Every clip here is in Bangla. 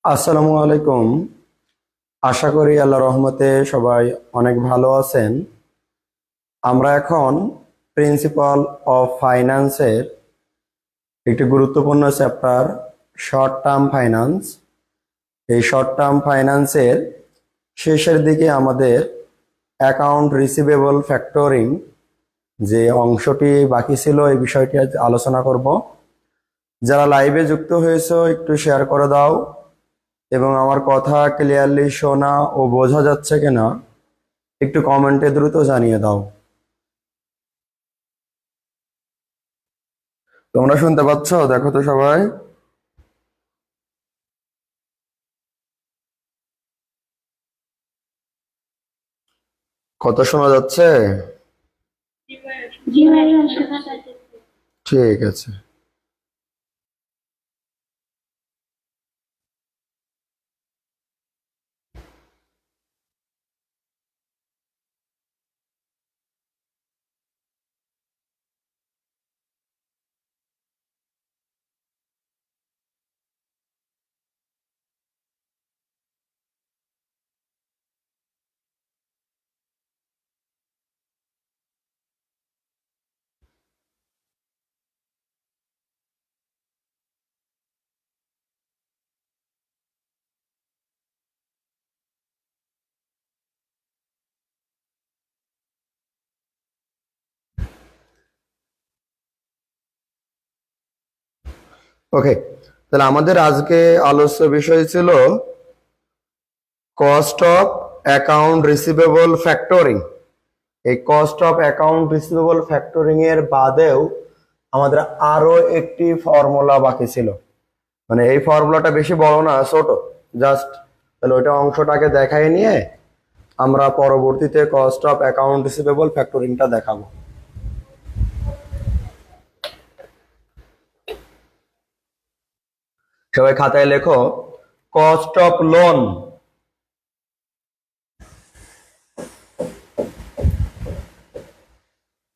আসসালামু আলাইকুম। আশা করি আল্লাহ রহমতে সবাই অনেক ভালো আছেন। আমরা এখন প্রিন্সিপাল অফ ফাইন্যান্সের একটি গুরুত্বপূর্ণ চ্যাপ্টার শর্ট টার্ম ফাইন্যান্স। এই শর্ট টার্ম ফাইন্যান্সের শেষের দিকে আমাদের অ্যাকাউন্ট রিসিভেবল ফ্যাক্টরিং যে অংশটি বাকি ছিল এই বিষয়টি আজ আলোচনা করব। যারা লাইভে যুক্ত হয়েছে একটু শেয়ার করে দাও এবং আমার কথা ক্লিয়ারলি শোনা ও বোঝা যাচ্ছে কিনা একটু কমেন্টে দ্রুত জানিয়ে দাও। তোমরা শুনতে পাচ্ছ? দেখো তো সবাই। কথা শোনা যাচ্ছে? জি ভাইয়া, শোনা যাচ্ছে। ঠিক আছে। ওকে, তাহলে আমাদের আজকে আলোচ্য বিষয় ছিল cost of account receivable factoring. এই cost of account receivable factoring এর বাদেও আমাদের আরো একটি ফর্মুলা বাকি ছিল। মানে এই ফর্মুলাটা বেশি বড় না, ছোট, জাস্ট তাহলে ওইটা অংশটাকে দেখাই নিয়ে আমরা পরবর্তীতে কস্ট অফ অ্যাকাউন্ট রিসিভেবল ফ্যাক্টরিংটা দেখাবো। সবাই খাতায় লেখো cost of loan.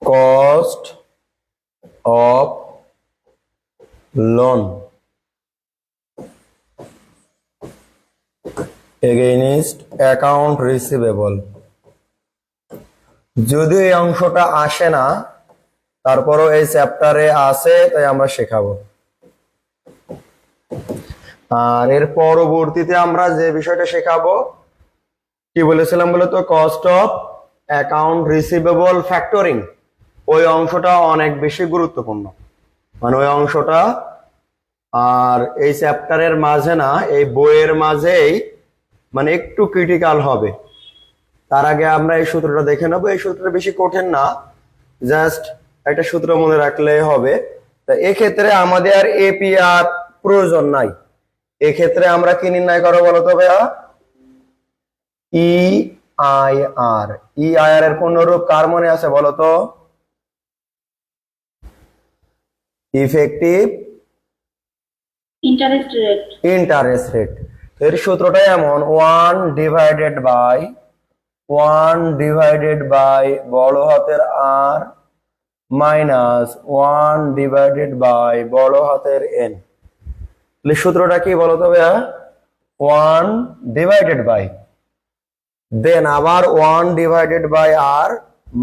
Cost of loan against account receivable. যদিও এই অংশটা আসে না, তারপরও এই চ্যাপ্টারে আছে, তাই আমরা শেখাবো। আর এর পরবর্তীতে আমরা যে বিষয়টা শেখাবো কি বলেছিলাম বলতো, cost of account receivable factoring. ওই অংশটা অনেক বেশি গুরুত্বপূর্ণ, মানে ওই অংশটা আর এই চ্যাপ্টারের মাঝে না, এই বইয়ের মাঝেই মানে একটু ক্রিটিক্যাল হবে। তার আগে আমরা এই সূত্রটা দেখে নেবো। এই সূত্রটা বেশি কঠিন না, জাস্ট একটা সূত্র মনে রাখলেই হবে। তা এক্ষেত্রে আমাদের আর এপিআর প্রয়োজন নাই। এক্ষেত্রে আমরা কি নির্ণয় করবো বলতো ভাইয়া? ইআইআর। ইআইআর এর পূর্ণরূপ কার মনে আছে বলতো? Effective interest rate. Interest rate. এর সূত্রটা এমন, ওয়ান ডিভাইডেড বাই বড় হাতের আর মাইনাস ওয়ান ডিভাইডেড বাই বড় হাতের এন। তাহলে সূত্রটা কি বলতো ভাইয়া? ওয়ান ডিভাইডেড বাই, দেন আবার one divided by r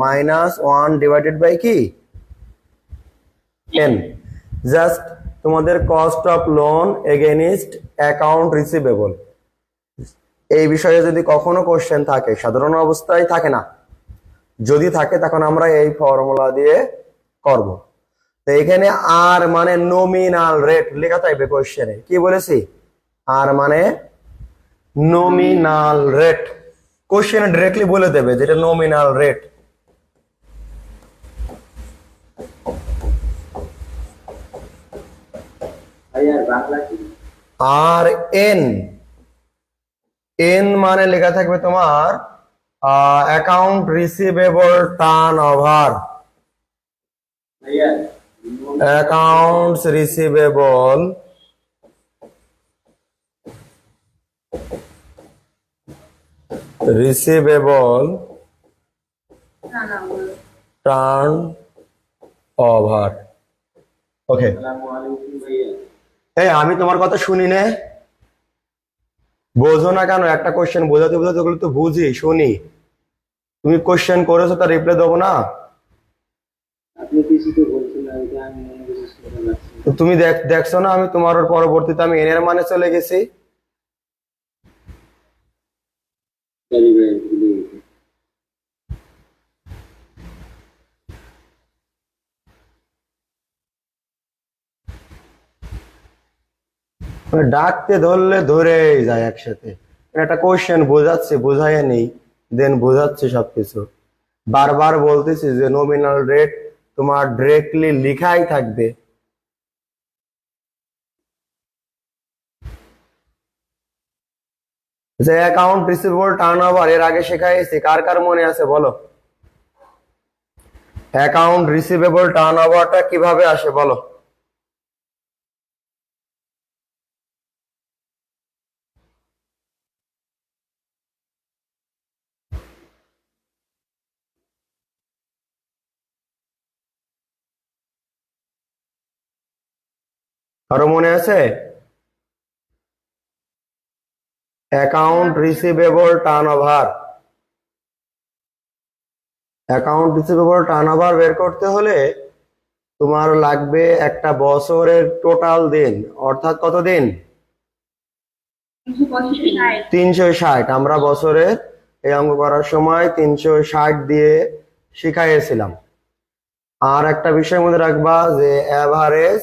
minus one divided by কি এন। জাস্ট তোমাদের cost of loan against account receivable, এই বিষয়ে যদি কখনো কোশ্চেন থাকে, সাধারণ অবস্থায় থাকে না, যদি থাকে তখন আমরা এই ফর্মুলা দিয়ে করব। তো এখানে আর মানে নমিনাল রেট লেখা থাকবে কোশ্চেনে। কি বলেছি? আর মানে নমিনাল রেট। কোশ্চেনে ডিরেক্টলি বলে দেবে যেটা নমিনাল রেট। আর এন, এন মানে লেখা থাকবে তোমার account receivable turn over. Accounts receivable turn over. Okay, এই আমি তোমার কথা শুনি নে। বোঝো না কেন? একটা কোশ্চেন বোঝাতে বোঝাতে ওগুলো তো বুঝি শুনি। তুমি কোশ্চেন করেছো তার রিপ্লাই দেবো না? আপনি কিছু তো বলছেন না, এটা আমি মনে করে শুনতে পাচ্ছি। তো তুমি দেখছো না আমি তোমার ওর পরবর্তীতে আমি এন এর মানে চলে গেছি। সরি ভাই, ভুলে গেছি। মানে ডাকতে ধরলে ধরেই যায় একসাথে। একটা কোশ্চেন বোঝাচ্ছি, বোঝাই নেই, দেন বোঝাচ্ছি সবকিছু। বারবার বলতেছি যে নমিনাল রেট তোমার ডিরেক্টলি লিখাই থাকবে। যে অ্যাকাউন্ট রিসিভেবল টার্নওভার এর আগে শেখাইছি, কার কার মনে আছে বলো? অ্যাকাউন্ট রিসিভেবল টার্নওভারটা কিভাবে আসে বলো? কারো মনে আছে? Account receivable turnover, account receivable turnover বের করতে হলে তোমার লাগবে একটা বছরের টোটাল দিন, অর্থাৎ কত দিন? 360। আমরা বছরের এই অঙ্ক করার সময় 360 দিয়ে শিখাইয়েছিলাম। আর একটা বিষয় মনে রাখবা যে অ্যাভারেজ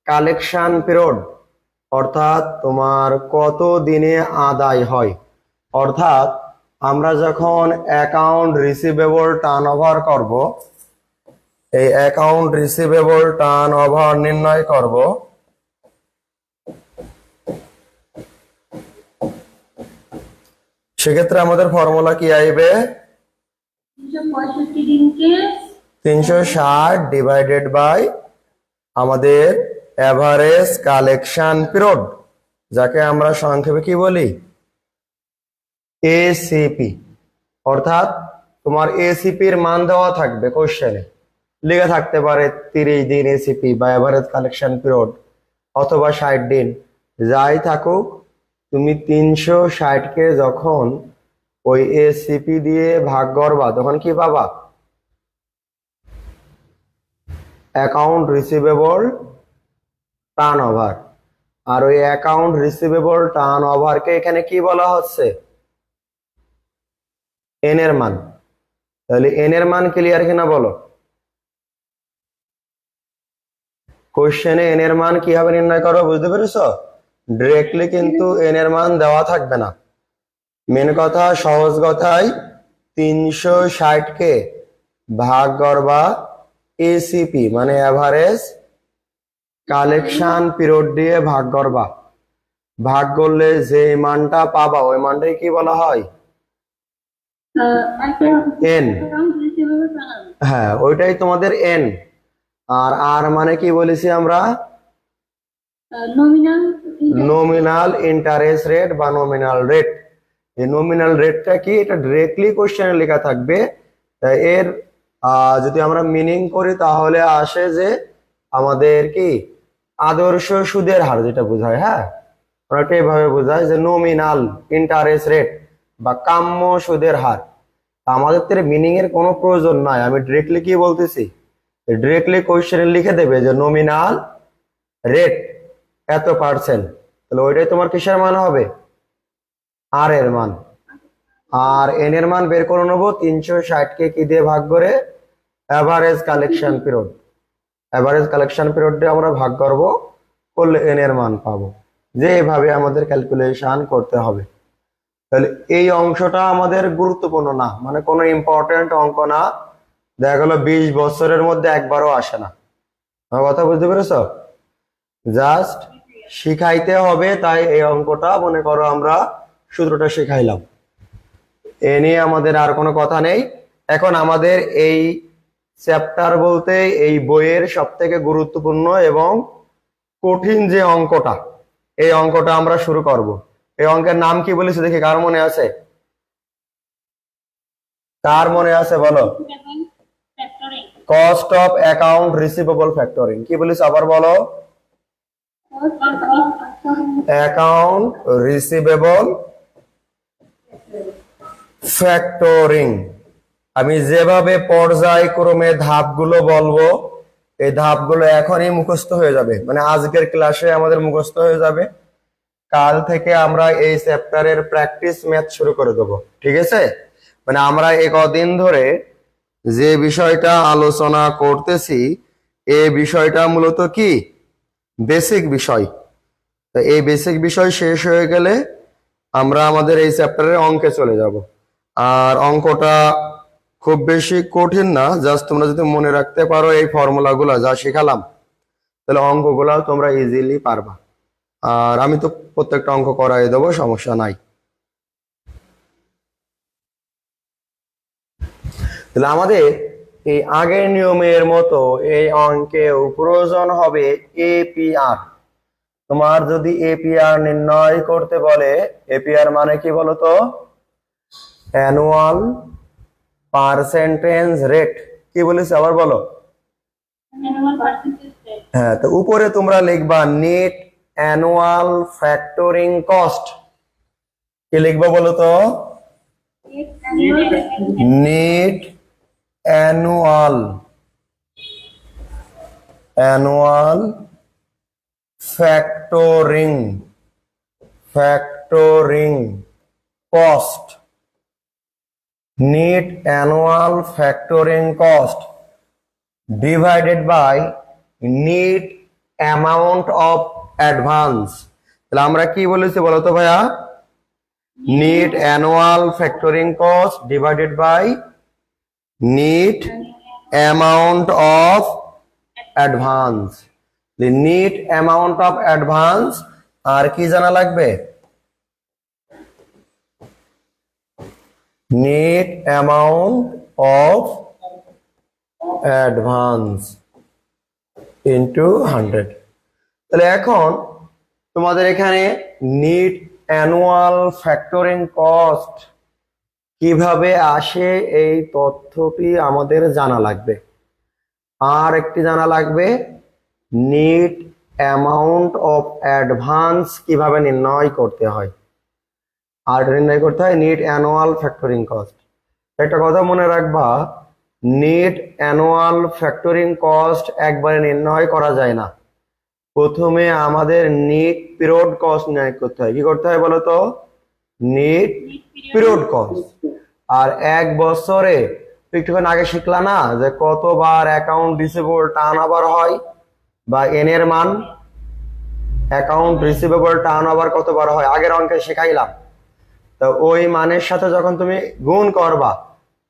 কালেকশন পিরিয়ড, অর্থাৎ তোমার কত দিনে আদায় হয়। অর্থাৎ আমরা যখন অ্যাকাউন্ট রিসিভেবল টার্নওভার করব, এই অ্যাকাউন্ট রিসিভেবল টার্নওভার নির্ণয় করব, সেক্ষেত্রে আমাদের ফর্মুলা কি আইবে? 365 দিনকে 360 ডিভাইডেড বাই আমাদের অ্যাভারেজ কালেকশন পিরিয়ড, যাকে আমরা সংক্ষেপে কি বলি? এসিপি। অর্থাৎ তোমার এসিপির মান দেওয়া থাকবে কোশ্চেনে, লেখা থাকতে পারে 30 দিন এসিপি বা অ্যাভারেজ কালেকশন পিরিয়ড, অথবা 60 দিন, যাই থাকুক। তুমি 360কে যখন ওই এসিপি দিয়ে ভাগ করবা তখন কি পাবা? Account receivable turnover. আর ওই অ্যাকাউন্ট রিসিভেবল টার্নওভারকে এখানে কি বলা হচ্ছে? এন এর মান। তাহলে এন এর মান ক্লিয়ার কিনা বলো? কোশ্চেনে এন এর মান কিভাবে নির্ণয় করো বুঝতে পেরেছো? ডিরেক্টলি কিন্তু এন এর মান দেওয়া থাকবে না। মেন কথা, সহজ কথায় 360কে ভাগ করবা এসিপি মানে অ্যাভারেজ কালেকশন পিরিয়ড দিয়ে ভাগ করবা। ভাগ করলে যে মানটা পাবা ওই মানটাই কি বলা হয়? এন। হ্যাঁ, ওইটাই তোমাদের এন। আর আর মানে কি বলেছি আমরা? নমিনাল ইন্টারেস্ট রেট বা নমিনাল রেট। এই নমিনাল রেটটা কি, এটা ডিরেক্টলি কোশ্চেনে লেখা থাকবে। এর যদি আমরা মিনিং করি তাহলে আসে যে আমাদের কি আদর্শ সুদের হার যেটা বোঝায়। হ্যাঁ, ওটা এইভাবে বোঝায় যে নমিনাল ইন্টারেস্ট রেট বা কাম্য সুদের হার। আমাদের তো মিনিং এর কোনো প্রয়োজন নাই, আমি ডিরেক্টলি কি বলতেছি, ডিরেক্টলি কোশ্চেনে লিখে দেবে যে নমিনাল রেট এত পার্সেন্ট। তাহলে ওইটাই তোমার কিসের মান হবে? আর এর মান। আর এন এর মান বের করে নেবো 360কে কি দিয়ে ভাগ করে? Average collection period. Average collection period দিয়ে আমরা ভাগ করব, করলে এন এর মান পাবো। যে এভাবে আমাদের ক্যালকুলেশন করতে হবে। তাহলে এই অংশটা আমাদের গুরুত্বপূর্ণ না, মানে কোনো ইম্পর্টেন্ট অঙ্ক না। দেখা গেল 20 বছরের মধ্যে একবারও আসে না। আমার কথা বুঝতে পেরেছো? জাস্ট শিখাইতে হবে, তাই এই অঙ্কটা মনে করো আমরা সূত্রটা শিখাইলাম, এ নিয়ে আমাদের আর কোনো কথা নেই। এখন আমাদের এই চ্যাপ্টার বলতে এই বইয়ের সব থেকে গুরুত্বপূর্ণ এবং কঠিন যে অঙ্কটা, এই অঙ্কটা আমরা শুরু করব। এই অঙ্কের নাম কি বলেছে দেখি, কার মনে আছে? কার মনে আছে বলো? Cost of account receivable factoring. কি বলিস আবার বলো? Account receivable factoring. আমি যেভাবে পর্যায়ক্রমে ধাপগুলো বলবো এই ধাপগুলো এখনই মুখস্থ হয়ে যাবে, মানে আজকের ক্লাসে আমাদের মুখস্থ হয়ে যাবে। কাল থেকে আমরা এই চ্যাপ্টারের প্র্যাকটিস ম্যাথ শুরু করে দেবো, ঠিক আছে? মানে আমরা এই কদিন ধরে যে বিষয়টা আলোচনা করতেছি এই বিষয়টা মূলত কি বেসিক বিষয়। তো এই বেসিক বিষয় শেষ হয়ে গেলে আমরা আমাদের এই চ্যাপ্টারের অঙ্কে চলে যাব। আর অঙ্কটা খুব বেশি কঠিন না, জাস্ট তোমরা যদি মনে রাখতে পারো এই ফর্মুলাগুলো যা শেখালাম তাহলে অঙ্কগুলো তোমরা ইজিলি পারবা। আর আমি তো প্রত্যেকটা অঙ্ক করাই দেবো, সমস্যা নাই। তাহলে আমাদের এই আগের নিয়মের মতো এই অঙ্কেও প্রয়োজন হবে এপিআর। তোমার যদি এপিআর নির্ণয় করতে বলে, এপিআর মানে কি বলতো? Annual percentage rate. কি বলেছে আবার বলো? হ্যাঁ, তো উপরে তোমরা লিখবা নেট অ্যানুয়াল ফ্যাক্টরিং কস্ট। কি লিখবা বলো তো? Net annual factoring cost. Net annual factoring cost divided by net amount of advance. তাহলে আমরা কি বলেছি বলতো ভাইয়া? Net annual factoring cost divided by net amount of advance. Net amount of advance আর কি জানা লাগবে? Net amount of advance into 100। তাহলে এখন তোমাদের এখানে নেট অ্যানুয়াল ফ্যাক্টরিং কস্ট কিভাবে আসে এই তথ্যটি আমাদের জানা লাগবে। আর একটি জানা লাগবে নেট অ্যামাউন্ট অফ অ্যাডভান্স কিভাবে নির্ণয় করতে হয়। আর নির্ণয় করতে হয় নেট অ্যানুয়াল ফ্যাক্টরিং কস্ট। একটা কথা মনে রাখবা, নেট অ্যানুয়াল ফ্যাক্টরিং কস্ট একবারে নির্ণয় করা যায় না। প্রথমে আমাদের নেট পিরিয়ড কস্ট নির্ণয় করতে হয়। কি করতে হয় বলো তো? Net period cost. আর এক বছরে একটুখানি আগে শিখলা না যে কতবার অ্যাকাউন্ট রিসিভেবল টার্ন ওভার হয়, বা এন এর মান অ্যাকাউন্ট রিসিভেবল টার্ন ওভার কতবার হয়, আগের অঙ্কে শেখাইলাম। তো ওই মানের সাথে যখন তুমি গুণ করবা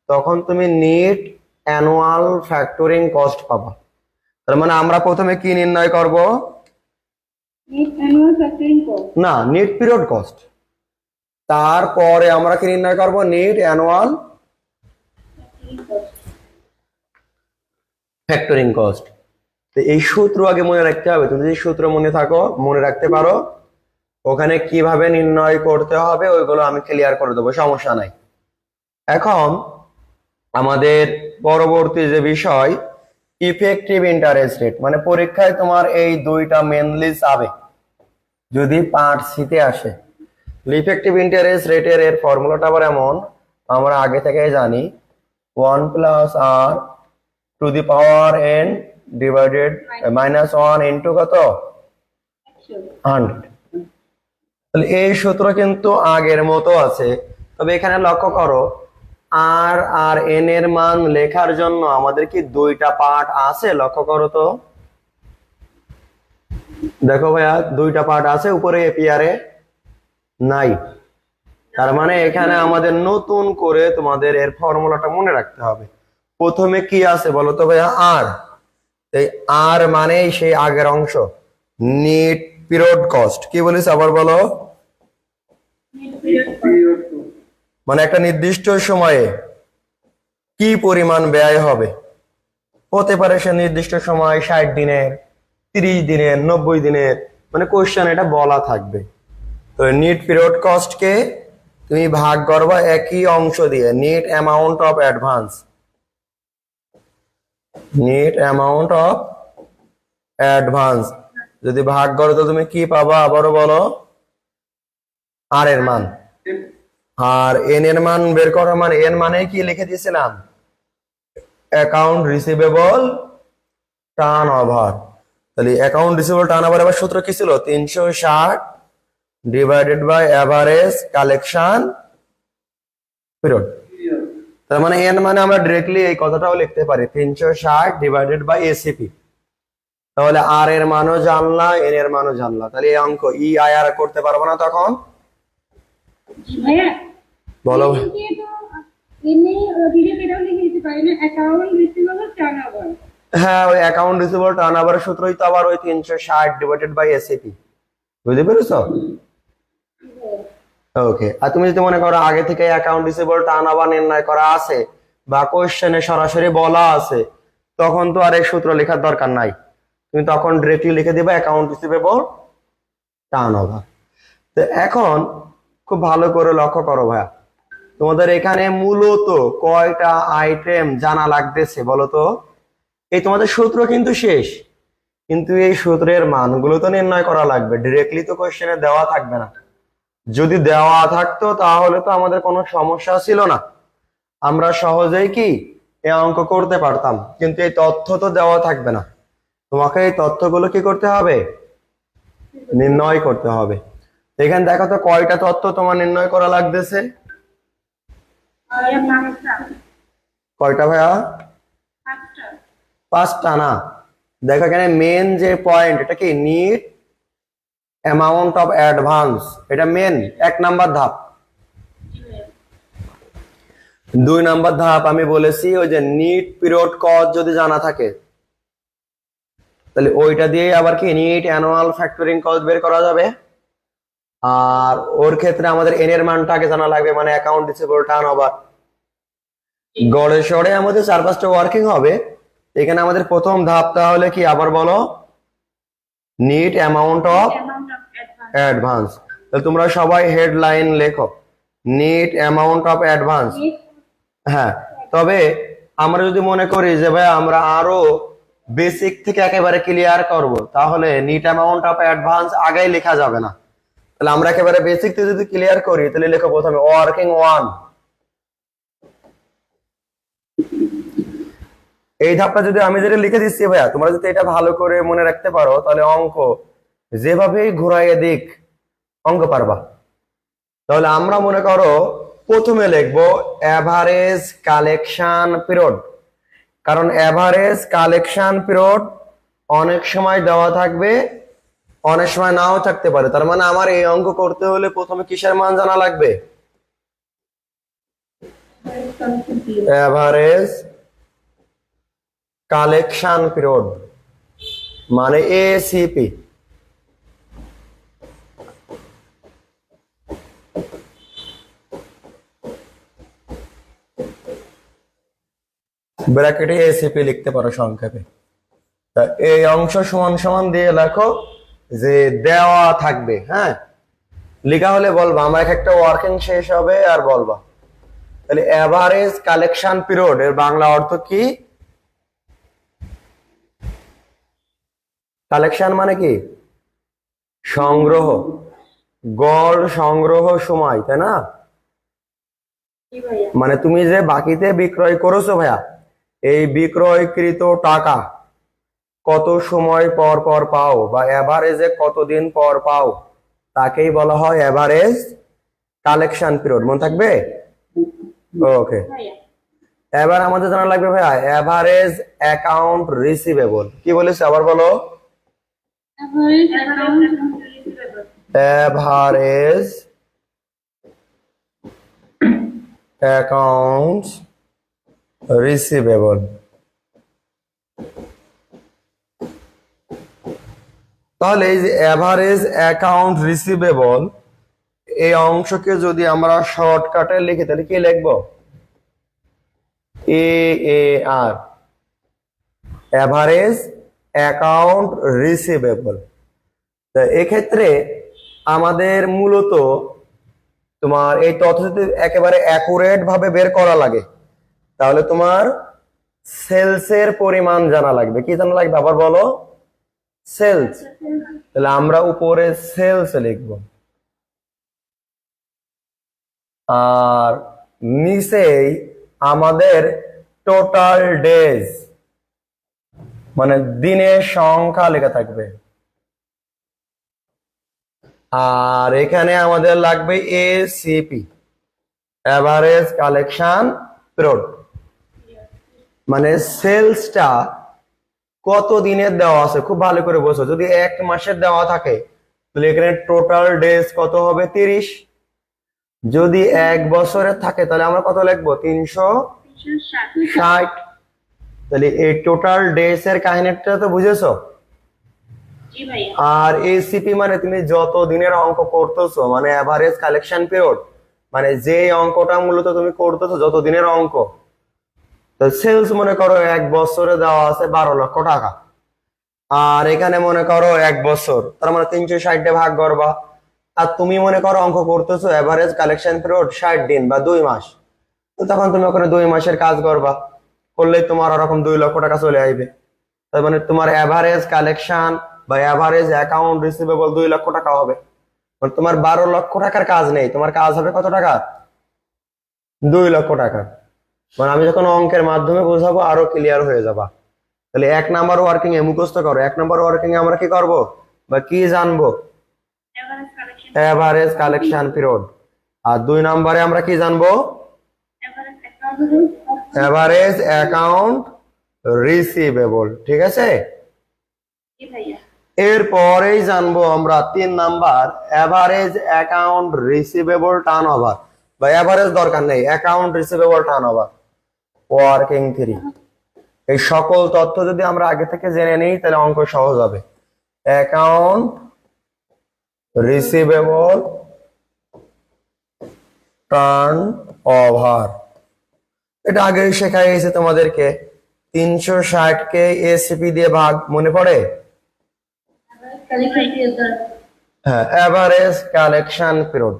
তখন তুমি নেট অ্যানুয়াল ফ্যাক্টরিং কস্ট পাবা। তার মানে আমরা প্রথমে কি নির্ণয় করব? না, নেট পিরিয়ড কস্ট। তারপরে আমরা কি নির্ণয় করব? Net annual factoring cost. তো এই সূত্র আগে মনে রাখতে হবে। তুমি যদি সূত্র মনে রাখতে পারো, ওখানে কিভাবে নির্ণয় করতে হবে ওইগুলো আমি ক্লিয়ার করে দেবো, সমস্যা নাই। এখন আমাদের পরবর্তী যে বিষয় ইফেক্টিভ ইন্টারেস্ট রেট, মানে পরীক্ষায় তোমার এই দুইটা মেনলি চাবে যদি পার্ট সিতে আসে। ইফেক্টিভ ইন্টারেস্ট রেটের এর ফর্মুলাটা আবার এমন, আমরা আগে থেকেই জানি 1 plus r to the power n divided -1 into কত? 100। তাহলে এই সূত্র কিন্তু আগের মতো আছে, তবে এখানে লক্ষ্য করো আর আর এন এর মান লেখার জন্য আমাদের কি দুইটা পার্ট আছে? লক্ষ্য করো তো, দেখো ভাইয়া দুইটা পার্ট আছে, উপরে এপিআর এ নাই। তার মানে এখানে আমাদের নতুন করে তোমাদের এর ফর্মুলাটা মনে রাখতে হবে। প্রথমে কি আছে বলো তো ভাইয়া? আর। এই আর মানে সেই আগের অংশ, নেট পিরিয়ড কস্ট। কি বলিস আবার বলো? মানে একটা নির্দিষ্ট সময়ে কি পরিমাণ ব্যয় হবে। হতে পারে সে নির্দিষ্ট সময় 60 দিনের, 30 দিনের, 90 দিনের, মানে কোশ্চেন এটা বলা থাকবে। তো নেট পিরিয়ড কস্ট কে তুমি ভাগ করবা একই অংশ দিয়ে, net amount of advance. Net amount of advance যদি ভাগ করো তো তুমি কি পাবা আবারও বলো? আর এর মান। আর এন এর মান বের করা মানে এর মানে কি লিখে দিয়েছিলাম? অ্যাকাউন্ট রিসিভেবল টার্ন ওভার। তাহলে অ্যাকাউন্ট রিসিভেবল টার্ন ওভার এবার সূত্র কি ছিল? 360 divided by average collection period. তার মানে এন মানে আমরা ডিরেক্টলি এই কথাটাও লিখতে পারি 360 ডিভাইডেড বাই এসিপি। তাহলে আর এর মানও জানলা, এন এর মানও জানলা, তাহলে এই অঙ্ক ই আই আর করতে পারবো না তখন? জি ভাইয়া বলো। এমনি তো এমনি ডিরেক্ট এটাও লিখে দিতে পারি না, অ্যাকাউন্ট রিসিভেবল টার্নওভার। হ্যাঁ, ওই অ্যাকাউন্ট রিসিভেবল টার্ন ওভারের সূত্রই তো আবার ওই 360 ডিভাইডেড বাই এসিপি। বুঝতে পেরেছো? ওকে। আর তুমি যদি মনে করো আগে থেকে অ্যাকাউন্ট রিসিভেবল টার্ন ওভার নির্ণয় করা আছে বা কোশ্চেনে সরাসরি বলা আছে, তখন তো আর এই সূত্র লেখার দরকার নাই। তুমি তখন ডিরেক্টলি লিখে দিবে অ্যাকাউন্ট রিসিভেবল টার্ন ওভার। তো এখন খুব ভালো করে লক্ষ্য করো ভাইয়া, তোমাদের এখানে মূলত কয়টা আইটেম জানা লাগতেছে বলো তো? এই তোমাদের সূত্র কিন্তু শেষ, কিন্তু এই সূত্রের মানগুলো তো নির্ণয় করা লাগবে। ডিরেক্টলি তো কোশ্চেনে দেওয়া থাকবে না। যদি দেওয়া থাকতো তাহলে তো আমাদের কোনো সমস্যা ছিল না, আমরা সহজেই কি এই অঙ্ক করতে পারতাম। কিন্তু এই তথ্য তো দেওয়া থাকবে না, তোমাকে এই তথ্যগুলো কি করতে হবে? নির্ণয় করতে হবে। এখানে দেখো তো কয়টা তথ্য তোমার নির্ণয় করা লাগতেছে? কয়টা ভাইয়া? 5টা না? দেখো এখানে মেন যে পয়েন্ট, এটা কি নিট অ্যামাউন্ট অফ অ্যাডভান্স, এটা মেন 1 নাম্বার ধাপ। 2 নাম্বার ধাপ আমি বলেছি ওই যে নিট পিরিয়ড কস্ট যদি জানা থাকে তাহলে ওইটা দিয়ে আবার কি নিট অ্যানুয়াল ফ্যাক্টরিং কস্ট বের করা যাবে। আর ওর ক্ষেত্রে আমাদের এন এর মানটা আগে জানা লাগবে, মানে অ্যাকাউন্ট রিসিভেবল টার্ন ওভার। গড়ে সরে আমাদের 4-5টা ওয়ার্কিং হবে। এখানে আমাদের প্রথম ধাপ তাহলে কি আবার বলো? Net amount of advance. তাহলে তোমরা সবাই হেডলাইন লেখো, নিট অ্যামাউন্ট অফ অ্যাডভান্স। হ্যাঁ, তবে আমরা যদি মনে করি যে ভাই আমরা আরো বেসিক থেকে একেবারে ক্লিয়ার করব, তাহলে নিট অ্যামাউন্ট অফ অ্যাডভান্স আগেই লেখা যাবে না। তাহলে আমরা একেবারে বেসিক থেকে যদি ক্লিয়ার করি তাহলে লেখো প্রথমে ওয়ার্কিং 1। এই ধাপটা যদি আমি যেটা লিখে দিচ্ছি ভাইয়া, তোমরা যদি এটা ভালো করে মনে রাখতে পারো তাহলে অঙ্ক যেভাবেই ঘুরাইয়ে দিক অঙ্ক পারবা। তাহলে আমরা মনে করো প্রথমে লিখবো এভারেজ কালেকশন পিরিয়ড, কারণ এভারেজ কালেকশন পিরিয়ড অনেক সময় দেওয়া থাকবে, অনেক সময় নাও থাকতে পারে। তার মানে আমার এই অঙ্ক করতে হলে প্রথমে কিসের মান জানা লাগবে? এভারেজ কালেকশন পিরিয়ড মানে এসিপি। ব্র্যাকেটে এসিপি লিখতে পারো সংক্ষেপে। তা এই অংশ সমান সমান দিয়ে লেখো যে দেওয়া থাকবে। হ্যাঁ, লেখা হলে বলবা, আমার একটা ওয়ার্কিং শেষ হবে আর বলবা। তাহলে এভারেজ কালেকশন পিরিয়ড এর বাংলা অর্থ কি? কালেকশন মানে কি? সংগ্রহ, গড় সংগ্রহ সময়, তাই না? মানে তুমি যে বাকিতে বিক্রয় করেছো ভাইয়া, এই বিক্রয়কৃত টাকা কত সময় পর পর পাও বা এভারেজে কতদিন পর পাও, তাকেই বলা হয় এভারেজ কালেকশন পিরিয়ড। মনে থাকবে? ওকে। এবার আমাদের জানা লাগবে ভাইয়া এভারেজ অ্যাকাউন্ট রিসিভেবল। কি বলেছে আবার বলো? Average account receivable. তাহলে এই যে এভারেজ অ্যাকাউন্ট রিসিভেবল এই অংশকে যদি আমরা শর্টকাটে লিখি তাহলে কি লিখবো? AAR, average account receivable. তো এক্ষেত্রে আমাদের মূলত তোমার এই তথ্য যদি একেবারে অ্যাকুরেট ভাবে বের করা লাগে তাহলে তোমার সেলসের পরিমাণ জানা লাগবে। কি জানা লাগবে আবার বলো? সেলস, তাহলে আমরা উপরে সেলস লিখব, আর নিচেই আমাদের টোটাল ডেজ মানে দিনের সংখ্যা লেখা থাকবে। আর এখানে আমাদের লাগবে এসিপি, এভারেজ কালেকশন পিরিয়ড, মানে সেলসটা কত দিনের দেওয়া আছে খুব ভালো করে বোঝো। যদি 1 মাসের দেওয়া থাকে তাহলে এখানে টোটাল ডেজ কত হবে 30। যদি 1 বছরের থাকে তাহলে আমরা কত লিখবো 360। তাহলে এই টোটাল ডেজ এর কাহিনীটা তো বুঝেছো। জি ভাইয়া। আর এসিপি মানে তুমি যত দিনের অঙ্ক করতেছো, মানে এভারেজ কালেকশন পিরিয়ড, মানে যে অঙ্কটা মূলত তুমি করতেছো যত দিনের অঙ্ক। তো সেলস মনে করো 1 বছরে দেওয়া আছে 12 লক্ষ টাকা, আর এখানে মনে করো 1 বছর, তার মানে 360 ভাগ করবা। আর তুমি মনে করো অঙ্ক করতেছো এভারেজ কালেকশন পিরিয়ড 60 দিন বা 2 মাস, তো তখন তুমি ওখানে 2 মাসের কাজ করবা, করলেই তোমার ওরকম 2 লক্ষ টাকা চলে আসবে। তার মানে তোমার এভারেজ কালেকশন বা এভারেজ অ্যাকাউন্ট রিসিভেবল 2 লক্ষ টাকা হবে। মানে তোমার 12 লক্ষ টাকার কাজ নেই, তোমার কাজ হবে কত টাকা 2 লক্ষ টাকা। মানে আমি যখন অঙ্কের মাধ্যমে বোঝাবো আরো ক্লিয়ার হয়ে যাবা। তাহলে 1 নাম্বার ওয়ার্কিং এ মুখস্থ করো, 1 নাম্বার ওয়ার্কিং এ আমরা কি করব বা কি জানবো এভারেজ কালেকশন পিরিয়ড। আর 2 নম্বরে আমরা কি জানবো এভারেজ অ্যাকাউন্ট রিসিভেবল। ঠিক আছে, জি ভাইয়া। এরপরেই জানবো আমরা 3 number average account receivable turnover, বা এভারেজ দরকার নেই, অ্যাকাউন্ট রিসিভেবল টার্নওভার ওয়ার্কিং 3। এই সকল তথ্য যদি আমরা আগে থেকে জেনে নিই তাহলে অঙ্ক সহজ হবে। অ্যাকাউন্ট রিসিভেবল টার্নওভার, এটা আগেই শেখা গেছে তোমাদেরকে। 360 কে এসিপি দিয়ে ভাগ, মনে পড়ে? হ্যাঁ, এভারেজ কালেকশন পিরিয়ড।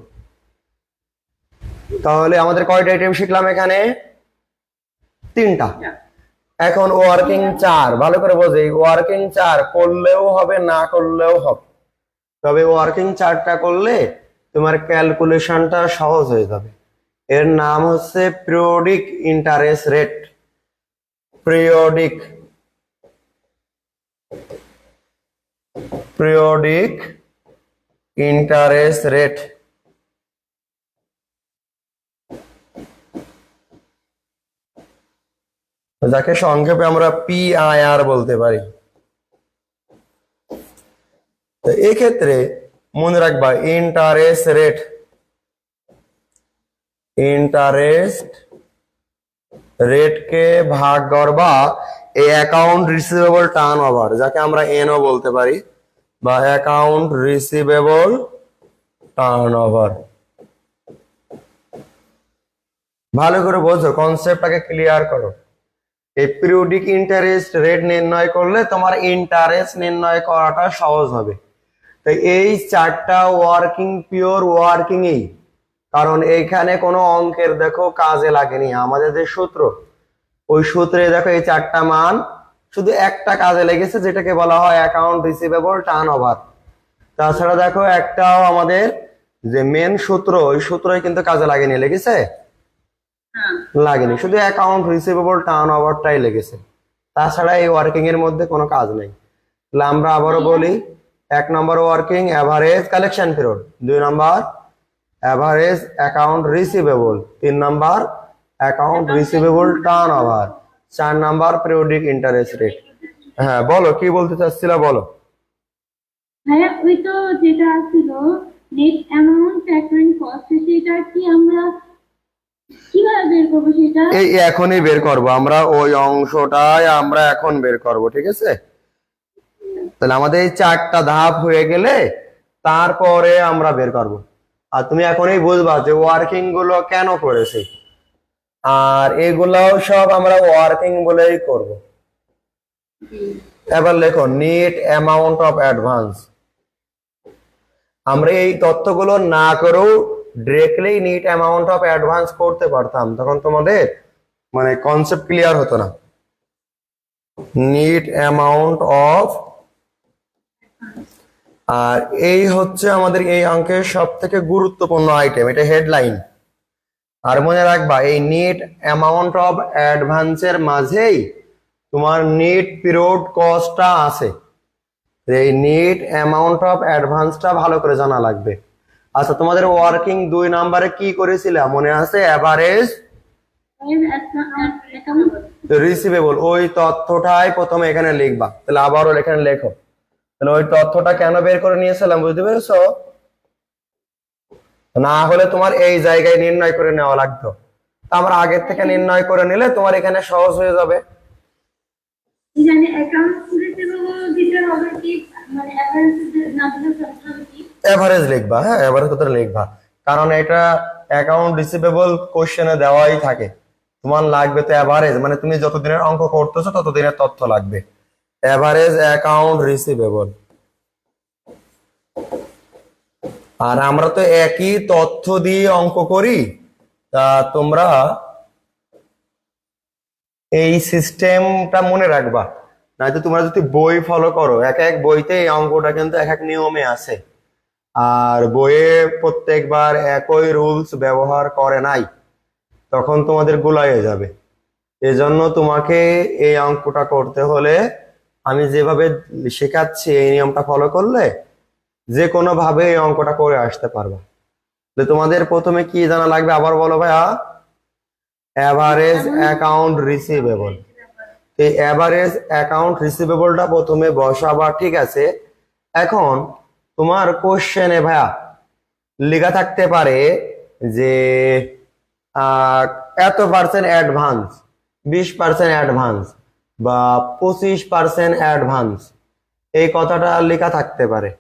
তাহলে আমাদের কয়টা আইটেম শিখলাম এখানে 3টা। এখন ওয়ার্কিং 4 ভালো করে বোঝে, ওয়ার্কিং 4 করলেও হবে না করলেও হবে, তবে ওয়ার্কিং 4টা করলে তোমার ক্যালকুলেশনটা সহজ হয়ে যাবে। এর নাম হচ্ছে periodic interest rate. Periodic interest rate, যাকে সংক্ষেপে আমরা পিআইআর বলতে পারি। তো এক্ষেত্রে মনে রাখবা ইন্টারেস্ট রেটকে ভাগ করবা এই অ্যাকাউন্ট রিসিভেবল টার্নওভার, যাকে আমরা এনও বলতে পারি, বা অ্যাকাউন্ট রিসিভেবল টার্নওভার। ভালো করে বোঝো, কনসেপ্টটাকে ক্লিয়ার করো। এই পিরিয়ডিক ইন্টারেস্ট রেট নির্ণয় করলে তোমার ইন্টারেস্ট নির্ণয় করাটা সহজ হবে। তো এই 4টা ওয়ার্কিং পিওর ওয়ার্কিং এই, কারণ এইখানে কোনো অঙ্কের দেখো কাজে লাগেনি। আমাদের যে সূত্র, ওই সূত্রে দেখো এই 4টা মান শুধু একটা কাজে লেগেছে, যেটাকে বলা হয় অ্যাকাউন্ট রিসিভেবল টার্নওভার। তাছাড়া দেখো একটাও আমাদের যে মেন সূত্র, ওই সূত্রই কিন্তু কাজে লাগেনি, লেগেছে লাগেনি, শুধু অ্যাকাউন্ট রিসিভেবল টার্নওভারটাই লেগেছে। তাছাড়া এই ওয়ার্কিং এর মধ্যে কোনো কাজ নেই। তাহলে আমরা আবারও বলি, 1 number working average collection period, 2 number average account receivable, 3 number account receivable turnover, 4 number periodic interest rate. হ্যাঁ বলো, কি বলতে চাচ্ছিলা বলো। ভাইয়া ওই তো যেটা ছিল নেট অ্যামাউন্ট ফ্যাক্টরিং কস্ট, সেটা কি আমরা কিভাবে বের করবো সেটা? এই এখনই বের করব আমরা, ওই অংশটাই আমরা এখন বের করব। ঠিক আছে, তাহলে আমাদের এই 4টা ধাপ হয়ে গেলে তারপরে আমরা বের করব। আর তুমি এখনই বুঝবা যে ওয়ার্কিং গুলো কেন করেছে, আর এগুলাও সব আমরা ওয়ার্কিং বলেই করব। এবার লেখো নিট অ্যামাউন্ট অফ অ্যাডভান্স। আমরা এই তথ্যগুলো না করেও directly net amount of advance করতে পারতাম, তখন তোমাদের মানে কনসেপ্ট ক্লিয়ার হতো না। নিট অ্যামাউন্ট অফ আর এই হচ্ছে আমাদের এই অঙ্কের সব থেকে গুরুত্বপূর্ণ আইটেম, এটা হেডলাইন। আর মনে রাখবা এই নেট অ্যামাউন্ট অফ অ্যাডভান্সের মাঝেই তোমার নেট পিরিয়ড কস্টটা আছে। এই নেট অ্যামাউন্ট অফ অ্যাডভান্সটা ভালো করে জানা লাগবে। আচ্ছা, তোমাদের ওয়ার্কিং 2 নম্বরে কি করেছিলাম মনে আছে? এভারেজ রিসিভেবল, ওই তথ্যটাই প্রথমে এখানে লিখবা। তাহলে আবারও এখানে লেখো। তাহলে ওই তথ্যটা কেন বের করে নিয়েছিলাম বুঝতে পেরেছো? না হলে তোমার এই জায়গায় নির্ণয় করে নেওয়া লাগতো। তা আমরা আগের থেকে নির্ণয় করে নিলে তোমার এখানে সহজ হয়ে যাবে। জানি অ্যাকাউন্ট রিসিভেবল দিতে হবে কি, মানে অ্যাভারেজ না দিলে হবে কি? এভারেজ লিখবা, হ্যাঁ এভারেজ কথা লিখবা, কারণ এটা অ্যাকাউন্ট রিসিভেবল কোশ্চেনে দেওয়াই থাকে। তোমার লাগবে তো এভারেজ, মানে তুমি যতদিনের অঙ্ক করতেছো ততদিনের তথ্য লাগবে। Average account receivable. আর আমরা তো একই তথ্য দিয়ে অঙ্ক করি, তা তোমরা এই সিস্টেমটা মনে রাখবা। নয়তো তোমরা যদি বই ফলো করো, এক এক বইতে এই অঙ্কটা কিন্তু এক এক নিয়মে আছে। আর বইয়ে প্রত্যেকবার একই রুলস ব্যবহার করে নাই, তখন তোমাদের গুলাইয়ে যাবে। এজন্য তোমাকে এই অঙ্কটা করতে হলে আমি যেভাবে শেখাচ্ছি এই নিয়মটা ফলো করলে যে কোনো ভাবে এই অঙ্কটা করে আসতে পারবা। তো তোমাদের প্রথমে কি জানা লাগবে আবার বলো ভাইয়া? Average account receivable. এই অ্যাভারেজ অ্যাকাউন্ট রিসিভেবলটা প্রথমে বসাবা, ঠিক আছে? এখন তোমার কোশ্চেনে ভাইয়া লেখা থাকতে পারে যে এত পার্সেন্ট অ্যাডভান্স, 20% অ্যাডভান্স বা 25% অ্যাডভান্স, এই কথাটা লেখা থাকতে পারে।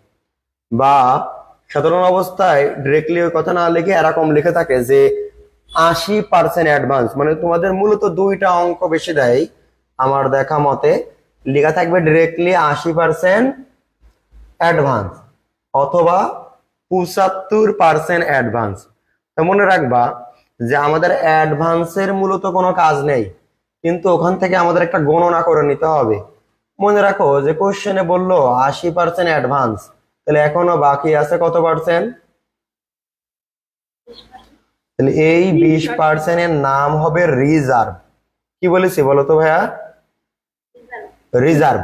বা সাধারণ অবস্থায় ডিরেক্টলি ওই কথা না লিখে এরকম লিখে থাকে যে 80% অ্যাডভান্স। মানে তোমাদের মূলত দুইটা অঙ্ক বেশি দেয় আমার দেখা মতে, লেখা থাকবে ডিরেক্টলি 80% অ্যাডভান্স অথবা 75% অ্যাডভান্স। তো মনে রাখবা যে আমাদের অ্যাডভান্সের মূলত কোনো কাজ নেই, কিন্তু ওখান থেকে আমাদের একটা গণনা করে নিতে হবে। মনে রাখো যে কোশ্চেনে বললো 80% অ্যাডভান্স, তাহলে এখনো বাকি আছে কত পার্সেন্ট? তাহলে এই 20% এর নাম হবে রিজার্ভ। কি বলেছি বলো তো ভাইয়া? রিজার্ভ।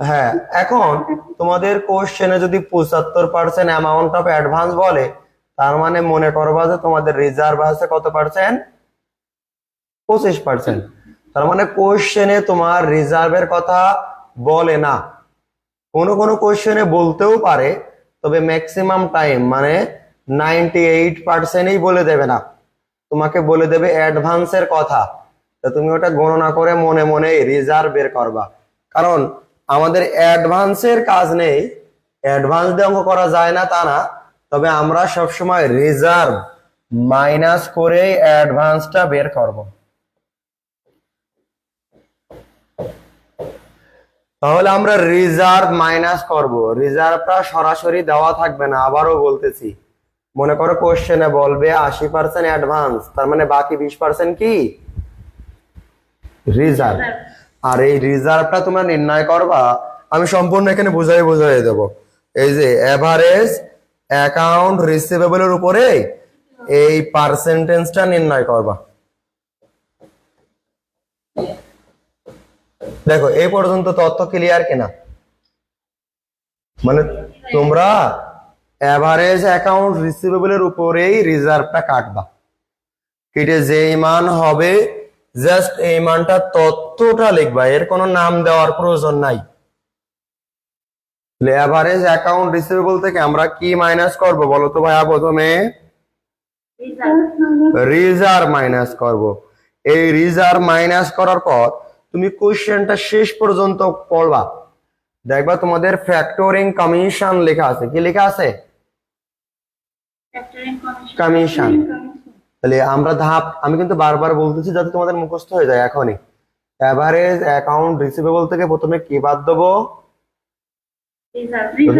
হ্যাঁ, এখন তোমাদের কোশ্চেনে যদি 75% অ্যামাউন্ট অফ অ্যাডভান্স বলে, তার মানে মনে করবা যে তোমাদের রিজার্ভ আছে কত পার্সেন্ট? 25%। তার মানে কোশ্চেনে তোমার রিজার্ভের কথা বলে না। কোনো কোনো কোশ্চেনে বলতেও পারে, তবে ম্যাক্সিমাম টাইম মানে 98%ই বলে দেবে না, তোমাকে বলে দেবে অ্যাডভান্সের কথা। তো তুমি ওটা গণনা করে মনে মনে রিজার্ভ বের করবা। কারণ আমাদের অ্যাডভান্সের কাজ নেই, অ্যাডভান্স দিয়ে অঙ্ক করা যায় না তা না, তবে আমরা সবসময় রিজার্ভ মাইনাস করে অ্যাডভান্সটা বের করব। তাহলে আমরা রিজার্ভ মাইনাস করব, রিজার্ভটা সরাসরি দেওয়া থাকবে না। আবারও বলতেছি, মনে করো কোশ্চেনে বলবে 80% অ্যাডভান্স, তার মানে বাকি 20% কি? রিজার্ভ। আর এই রিজার্ভটা তোমরা নির্ণয় করবা, আমি সম্পূর্ণ এখানে বুঝাই দেব। এই যে এভারেজ অ্যাকাউন্ট রিসিভেবলের উপরে এই পার্সেন্টেজটা নির্ণয় করবা। দেখো এই পর্যন্ত তথ্য ক্লিয়ার কিনা? মানে তোমরা এভারেজ অ্যাকাউন্ট রিসিভেবলের উপরেই রিজার্ভটা কাটবা, কেটে যেই মান হবে জাস্ট এই মানটা তথ্যটা লিখবা, এর কোনো নাম দেওয়ার প্রয়োজন নাই। এভারেজ অ্যাকাউন্ট রিসিভেবল থেকে আমরা কি মাইনাস করব বলো তো ভাইয়া? প্রথমে রিজার্ভ মাইনাস করব। এই রিজার্ভ মাইনাস করার পর তুমি কোশ্চেনটা শেষ পর্যন্ত পড়বা, দেখবা তোমাদের ফ্যাক্টরিং কমিশন লেখা আছে। কি লেখা আছে? কমিশন। তাহলে আমরা ধাপ, আমি কিন্তু বারবার বলতেছি যাতে তোমাদের মুখস্থ হয়ে যায় এখনই। এভারেজ অ্যাকাউন্ট রিসিভেবল থেকে প্রথমে কি বাদ দেবো?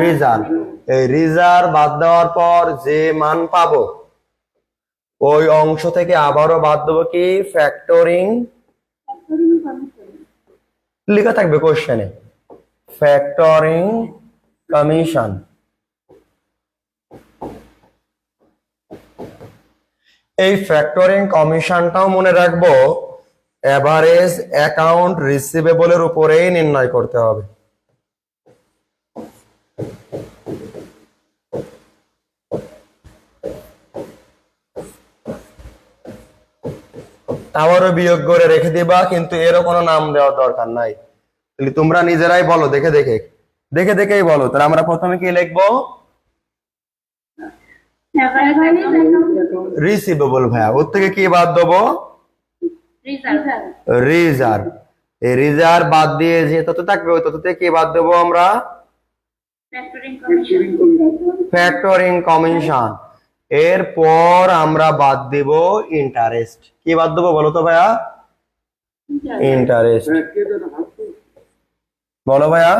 রিজার্ভ। এই রিজার্ভ বাদ দেওয়ার পর যে মান পাবো ওই অংশ থেকে আবারও বাদ দেবো কি? ফ্যাক্টরিং। লেখা থাকবে কোশ্চেনে ফ্যাক্টরিং কমিশন। এই ফ্যাক্টরিং কমিশনটাও মনে রাখবো এভারেজ অ্যাকাউন্ট রিসিভেবলের উপরেই নির্ণয় করতে হবে। আবারও বিয়োগ করে রেখে দিবা, কিন্তু এরও কোনো নাম দেওয়ার দরকার নাই। তাহলে তোমরা নিজেরাই বলো, দেখে দেখেই বলো। তাহলে আমরা প্রথমে কি লিখবো? রিসিভেবল। ভাইয়া ওর থেকে কি বাদ দেবো? রিজার্ভ। এই রিজার্ভ বাদ দিয়ে যে তথ্য থাকবে ওই তথ্য থেকে কি বাদ দেবো আমরা? Factoring commission. এরপর আমরা বাদ দেব ইন্টারেস্ট। কি বাদ দেবো বলো তো ভাইয়া? ইন্টারেস্ট। বলো ভাইয়া।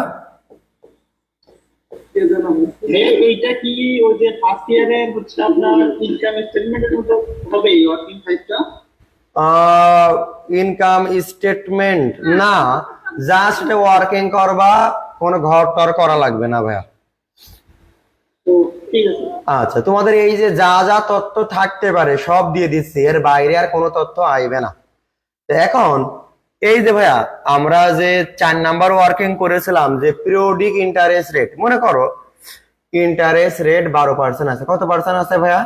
এইটা কি ওই যে ফার্স্ট ইয়ারে হচ্ছে আপনার ইনকাম স্টেটমেন্টের মতো হবে ওয়ার্কিং টাইপটা? ইনকাম স্টেটমেন্ট না, জাস্ট ওয়ার্কিং করবা, কোনো ঘর টর করা লাগবে না ভাইয়া। তো ঠিক আছে। আচ্ছা, তোমাদের এই যে যা যা তথ্য থাকতে পারে সব দিয়ে দিচ্ছি, এর বাইরে আর কোনো তথ্য আইবে না। তো এখন এই যে ভাইয়া আমরা যে 4 নাম্বার ওয়ার্কিং করেছিলাম যে পিরিয়ডিক ইন্টারেস্ট রেট, মনে করো ইন্টারেস্ট রেট 12% আছে। কত পার্সেন্ট আছে ভাইয়া?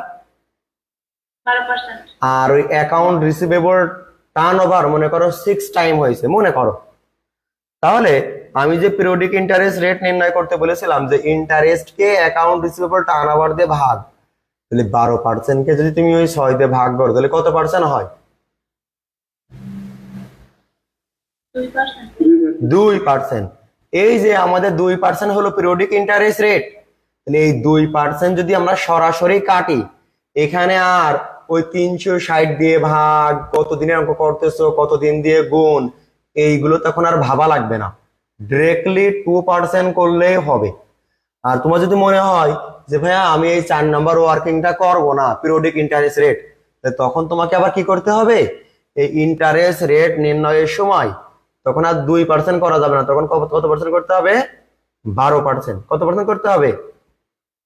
12%। আর ওই অ্যাকাউন্ট রিসিভেবল টার্ন ওভার মনে করো 6 টাইম হয়েছে মনে করো। তাহলে আমি যে পিরিয়ডিক ইন্টারেস্ট রেট নির্ণয় করতে বলেছিলাম যে ইন্টারেস্ট কে অ্যাকাউন্ট রিসিভেবল টার্ন ওভার দিয়ে ভাগ, তাহলে 12% কে যদি তুমি ওই 6 দিয়ে ভাগ করো তাহলে কত পার্সেন্ট হয়? 2%। এই যে আমাদের 2% হলো পিরিয়ডিক ইন্টারেস্ট রেট, তাহলে এই 2% যদি আমরা সরাসরি কাটি, এখানে আর ওই 360 দিয়ে ভাগ, কত দিনের অঙ্ক করতেছো, কত দিন দিয়ে গুণ, এইগুলো তখন আর ভাবা লাগবে না, ডিরেক্টলি 2% করলেই হবে। আর তোমার যদি মনে হয় যে ভাইয়া আমি এই 4 নাম্বার ওয়ার্কিংটা করবো না পিরিয়ডিক ইন্টারেস্ট রেট, তখন তোমাকে আবার কি করতে হবে? এই ইন্টারেস্ট রেট নির্ণয়ের সময় তখন আর 2% করা যাবে না, তখন কত পার্সেন্ট করতে হবে? 12%। কত পার্সেন্ট করতে হবে?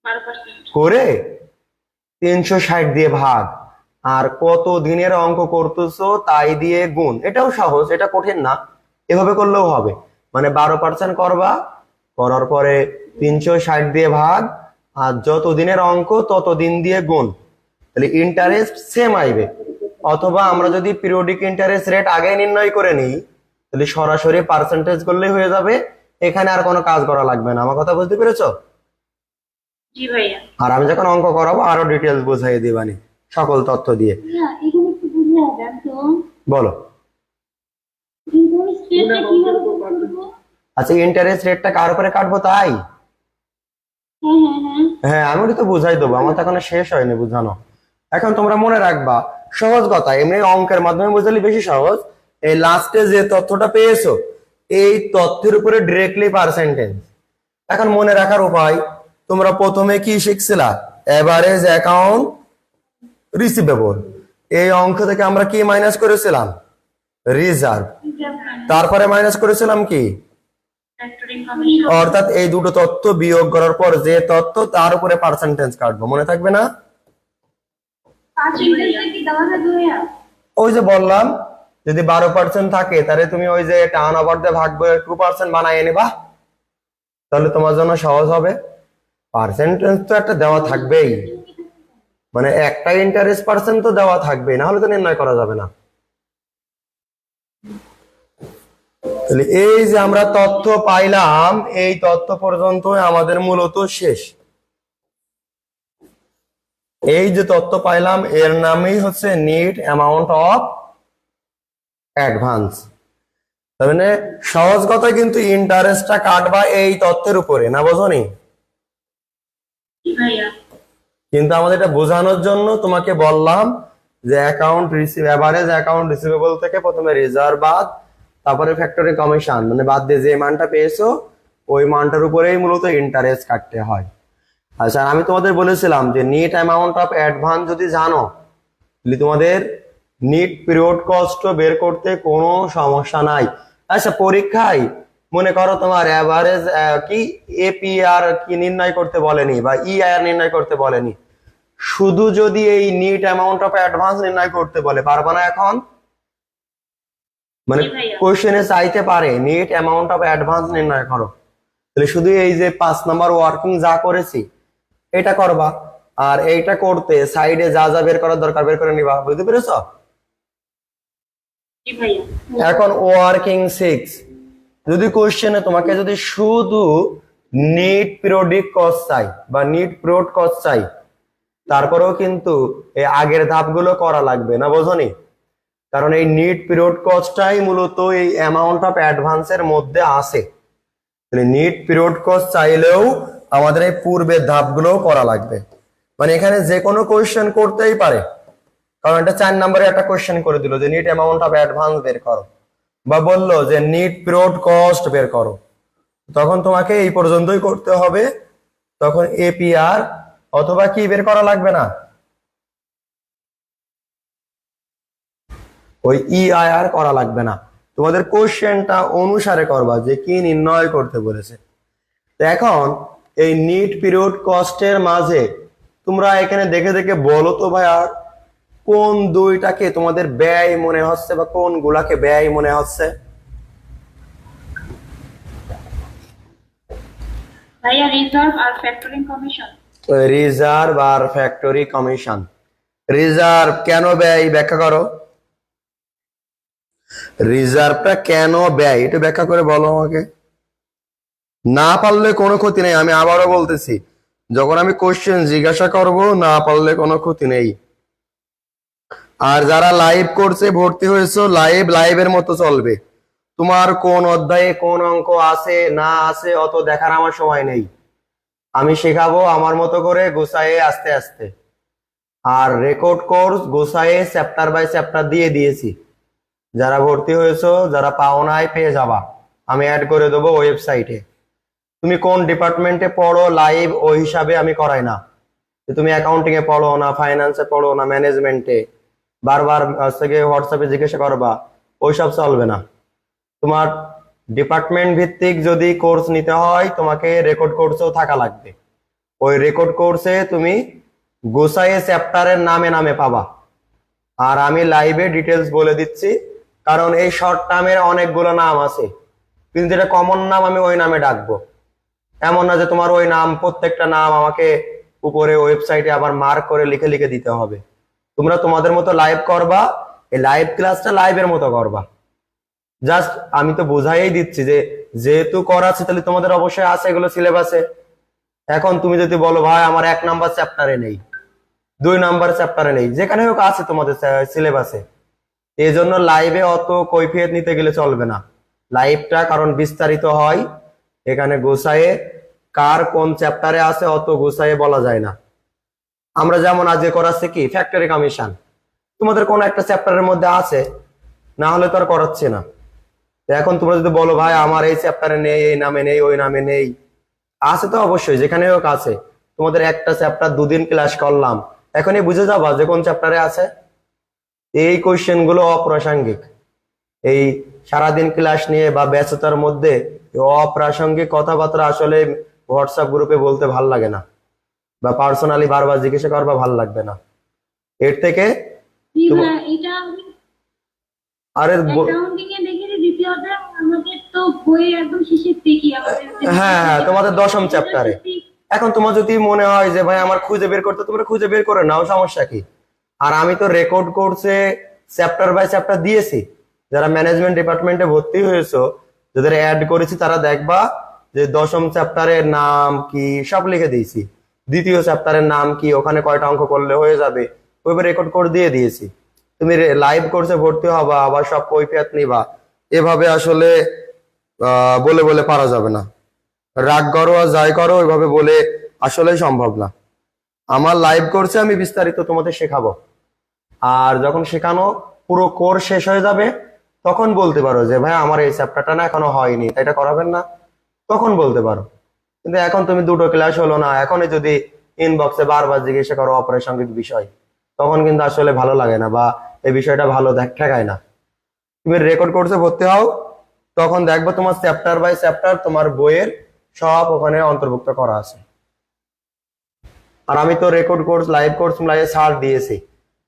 12% করে 360 দিয়ে ভাগ, আর কত দিনের অঙ্ক করতেছো তাই দিয়ে গুণ। এটাও সহজ, এটা কঠিন না, এভাবে করলেও হবে। মানে 12% করবা, করার পরে 360 দিয়ে ভাগ, আর যত দিনের অঙ্ক তত দিন দিয়ে গুণ, তাহলে ইন্টারেস্ট সেম আইবে। অথবা আমরা যদি পিরিয়ডিক ইন্টারেস্ট রেট আগে নির্ণয় করে নিই তাহলে সরাসরি পার্সেন্টেজ করলেই হয়ে যাবে, এখানে আর কোনো কাজ করা লাগবে না। আমার কথা বুঝতে পেরেছো? জি ভাইয়া। আর আমি যখন অঙ্ক করাবো আরো ডিটেলস বুঝাই দিবানি সকল তথ্য দিয়ে। এখানে একটু বুঝিয়ে দেন তো। বলো। ইন্টারেস্ট রেটটা কিভাবে করব? আচ্ছা, ইন্টারেস্ট রেটটা কার উপরে কাটবো তাই? হ্যাঁ, আমি ওটা তো বুঝাই দেবো, আমার তো এখনো শেষ হয়নি বুঝানো। এখন তোমরা মনে রাখবা, সহজ কথা, এমনি অঙ্কের মাধ্যমে বুঝালে বেশি সহজ। এই লাস্টে যে তথ্যটা পেয়েছো এই তথ্যের উপরে ডিরেক্টলি পার্সেন্টেজ। এখন মনে রাখার উপায়, তোমরা প্রথমে কি শিখছিলা? Average account receivable. এই অঙ্ক থেকে আমরা কি মাইনাস করেছিলাম? রিজার্ভ। তারপরে মাইনাস করেছিলাম কি? Factoring commission. অর্থাৎ এই দুটো তথ্য বিয়োগ করার পর যে তথ্য তার উপরে পার্সেন্টেজ কাটবো, মনে থাকবে না? পার্সেন্টেজটা কি দেওয়া থাকবে ভাইয়া? ওই যে বললাম, যদি 12% থাকে তাহলে তুমি ওই যে টার্ন ওভার দিয়ে ভাগ করে 2% বানায় নিবা, তাহলে তোমার জন্য সহজ হবে। পার্সেন্টেজ তো একটা দেওয়া থাকবেই, মানে একটা ইন্টারেস্ট পার্সেন্ট তো দেওয়া থাকবেই, না হলে তো নির্ণয় করা যাবে না। তাহলে এই যে আমরা তথ্য পাইলাম, এই তথ্য পর্যন্ত আমাদের মূলত শেষ। এই যে তথ্য পাইলাম এর নামই হচ্ছে নেট অ্যামাউন্ট অফ অ্যাডভান্স। তার মানে সহজ কথা, কিন্তু ইন্টারেস্টটা কাটবা এই তথ্যের উপরে, না বোঝনি? জি ভাইয়া। কিন্তু আমাদের এটা বোঝানোর জন্য তোমাকে বললাম যে account receive average account receivable থেকে প্রথমে রিজার্ভ বাদ, তারপরে ফ্যাক্টরি কমিশন মানে বাদ দিয়ে যে মানটা পেয়েছো ওই মানটার উপরেই মূলত ইন্টারেস্ট কাটতে হয়। আচ্ছা, আমি তোমাদের বলেছিলাম যে নেট অ্যামাউন্ট অফ অ্যাডভান্স যদি জানো তাহলে তোমাদের নেট পিরিয়ড কস্ট বের করতে কোনো সমস্যা নাই। আচ্ছা, পরীক্ষায় মনে করো তোমার এভারেজ কি এপিআর কি নির্ণয় করতে বলেনি বা ইআইআর নির্ণয় করতে বলেনি, শুধু যদি এই নিট অ্যামাউন্ট অফ অ্যাডভান্স নির্ণয় করতে বলে, পারবা না এখন? মানে জি ভাইয়া। কোশ্চেনে চাইতে পারে নিট অ্যামাউন্ট অফ অ্যাডভান্স নির্ণয় করো, তাহলে শুধু এই যে 5 নাম্বার ওয়ার্কিং যা করেছি এটা করবা, আর এইটা করতে সাইডে যা যা বের করার দরকার বের করে নিবা। বুঝতে পেরেছো? জি ভাইয়া। এখন ওয়ার্কিং 6, যদি কোশ্চেনে তোমাকে যদি শুধু নিট পিরিয়ডিক কস্ট চাই বা নিট পিরিয়ড কস্ট চাই, তারপরেও কিন্তু এই আগের ধাপগুলো করা লাগবে না, বোঝনি? কারণ এই নিট পিরিয়ড কস্টটাই মূলত এই অ্যামাউন্ট অফ অ্যাডভান্সের মধ্যে আসে। নিট পিরিয়ড কস্ট চাইলেও আমাদের এই পূর্বের ধাপগুলোও করা লাগবে। মানে এখানে যে কোনো কোশ্চেন করতেই পারে, কারণ এটা 4 নম্বরে একটা কোশ্চেন করে দিল যে নিট অ্যামাউন্ট অফ অ্যাডভান্স বের করো, বা বললো যে নিট পিরিয়ড কস্ট বের করো, তখন তোমাকে এই পর্যন্তই করতে হবে। তখন এপিআর অথবা কি বের করা লাগবে না, ওই ইআইআর করা লাগবে না। তোমাদের কোশ্চেনটা অনুসারে করবা যে কি নির্ণয় করতে বলেছে। তো এখন এই নিট পিরিয়ড কস্টের মাঝে তোমরা এখানে দেখে দেখে বলো তো ভাইয়া, কোন দুইটাকে তোমাদের ব্যয় মনে হচ্ছে বা কোন গুলাকে ব্যয় মনে হচ্ছে? ভাইয়া রিজার্ভ আর ফ্যাক্টরিং কমিশন। রিজার্ভ আর ফ্যাক্টরি কমিশন। রিজার্ভ কেন ব্যয় ব্যাখ্যা করো, রিজার্ভটা কেন ব্যয় এটা ব্যাখ্যা করে বলো আমাকে। না পারলে কোনো ক্ষতি নেই, আমি আবারও বলতেছি, যখন আমি কোশ্চেন জিজ্ঞাসা করব না পারলে কোনো ক্ষতি নেই। আর যারা লাইভ করছে ভর্তি হয়েছে, লাইভের মতো চলবে। তোমার কোন অধ্যায়ে কোন অঙ্ক আছে না আছে অত দেখার আমার সময় নেই, আমি শেখাবো আমার মতো করে গোছায়ে আস্তে আস্তে। আর রেকর্ড কোর্স গোছায়ে চ্যাপ্টার বাই চ্যাপ্টার দিয়ে দিয়েছি, যারা ভর্তি হয়েছো যারা পাও নাই পেয়ে যাবা, আমি অ্যাড করে দেবো ওয়েবসাইটে। তুমি কোন ডিপার্টমেন্টে পড়ো লাইভ ওই হিসাবে আমি করাই না, যে তুমি অ্যাকাউন্টিং এ পড়ো না ফাইন্যান্সে পড়ো না ম্যানেজমেন্টে, বারবার থেকে হোয়াটসঅ্যাপে জিজ্ঞাসা করবা, ওইসব চলবে না। তোমার ডিপার্টমেন্ট ভিত্তিক যদি কোর্স নিতে হয় তোমাকে রেকর্ড কোর্সেও থাকা লাগবে। ওই রেকর্ড কোর্সে তুমি গোছায়ে চ্যাপ্টারের নামে নামে পাবা। আর আমি লাইভে ডিটেলস বলে দিচ্ছি, কারণ এই শর্ট টার্মের অনেকগুলো নাম আছে, কিন্তু যেটা কমন নাম আমি ওই নামে ডাকবো। এমন না যে তোমার ওই নাম প্রত্যেকটা নাম আমাকে উপরে ওয়েবসাইটে আবার মার্ক করে লিখে লিখে দিতে হবে। তোমরা তোমাদের মতো লাইভ করবা, এই লাইভ ক্লাসটা লাইভের মতো করবা। জাস্ট আমি তো বোঝাই দিচ্ছি যে যেহেতু করাচ্ছি তাহলে তোমাদের অবশ্যই আছে এগুলো সিলেবাসে। এখন তুমি যদি বলো ভাই আমার 1 নাম্বার চ্যাপ্টারে নেই, 2 নাম্বার চ্যাপ্টারে নেই, যেখানে হোক আছে তোমাদের সিলেবাসে, এই জন্য লাইভে অত কৈফিয়ত নিতে গেলে চলবে না। লাইভটা কারণ বিস্তারিত হয়, এখানে গোছায়ে কার কোন চ্যাপ্টারে আছে অত গোছায়ে বলা যায় না। আমরা যেমন আজকে করাচ্ছি কি ফ্যাক্টরি কমিশন, তোমাদের কোন একটা চ্যাপ্টারের মধ্যে আছে, না হলে তো আর করাচ্ছি না। তো এখন তোমরা যদি বলো ভাই আমার এই চ্যাপ্টারে নেই, এই নামে নেই, ওই নামে নেই, আছে তো অবশ্যই যেখানে হোক আছে। তোমাদের একটা চ্যাপ্টার 2 দিন ক্লাস করলাম, এখনই বুঝে যাবা যে কোন চ্যাপ্টারে আছে। এই কোশ্চেন গুলো অপ্রাসঙ্গিক, এই সারাদিন ক্লাস নিয়ে বা ব্যস্ততার মধ্যে অপ্রাসঙ্গিক কথাবার্তা আসলে হোয়াটসঅ্যাপ গ্রুপে বলতে ভাল লাগে না, বা পার্সোনালি বারবার জিজ্ঞাসা করবা ভাল লাগবে না। এর থেকে জি তোমার- ভাইয়া, এটা আমি আরে অ্যাকাউন্টিং এ দেখেছি দ্বিতীয়ত আমাদের তো বই একদম শেষের দিকে আমাদের হ্যাঁ, তোমাদের 10ম চ্যাপ্টারে। এখন তোমার যদি মনে হয় যে ভাই আমার খুঁজে বের করতে, তোমরা খুঁজে বের করে নাও, সমস্যা কি। আর আমি তো রেকর্ড কোর্সে চ্যাপ্টার বাই চ্যাপ্টার দিয়েছি, যারা ম্যানেজমেন্ট ডিপার্টমেন্টে ভর্তি হয়েছো যাদের অ্যাড করেছি তারা দেখবা যে 10ম চ্যাপ্টারের নাম কি সব লিখে দিয়েছি, 2য় চ্যাপ্টারের নাম কি, ওখানে কয়টা অঙ্ক করলে হয়ে যাবে, ওইভাবে রেকর্ড করে দিয়ে দিয়েছি। তুমি লাইভ কোর্সে ভর্তি হবা আবার সব কৈফিয়ত নিবা, এভাবে আসলে বলে বলে পারা যাবে না। রাগ করো আর যাই করো ওইভাবে বলে আসলে সম্ভব না। আমার লাইভ কোর্সে আমি বিস্তারিত তোমাদের শেখাবো, আর যখন শেখানো পুরো কোর্স শেষ হয়ে যাবে তখন বলতে পারো যে ভাই আমার এই চ্যাপ্টারটা না এখনো হয়নি, তাই এটা করাবেন না, তখন বলতে পারো। কিন্তু এখন তুমি 2টো ক্লাস হলো না, এখনই যদি ইনবক্সে বারবার জিজ্ঞাসা করো অপ্রাসঙ্গিক বিষয়, তখন কিন্তু আসলে ভালো লাগে না বা এই বিষয়টা ভালো ঠেকায় না। তুমি রেকর্ড কোর্সে ভর্তি হও, তখন দেখবো তোমার চ্যাপ্টার বাই চ্যাপ্টার তোমার বইয়ের সব ওখানে অন্তর্ভুক্ত করা আছে। আর আমি তো রেকর্ড কোর্স, লাইভ কোর্স মিলাই ছাড় দিয়েছি।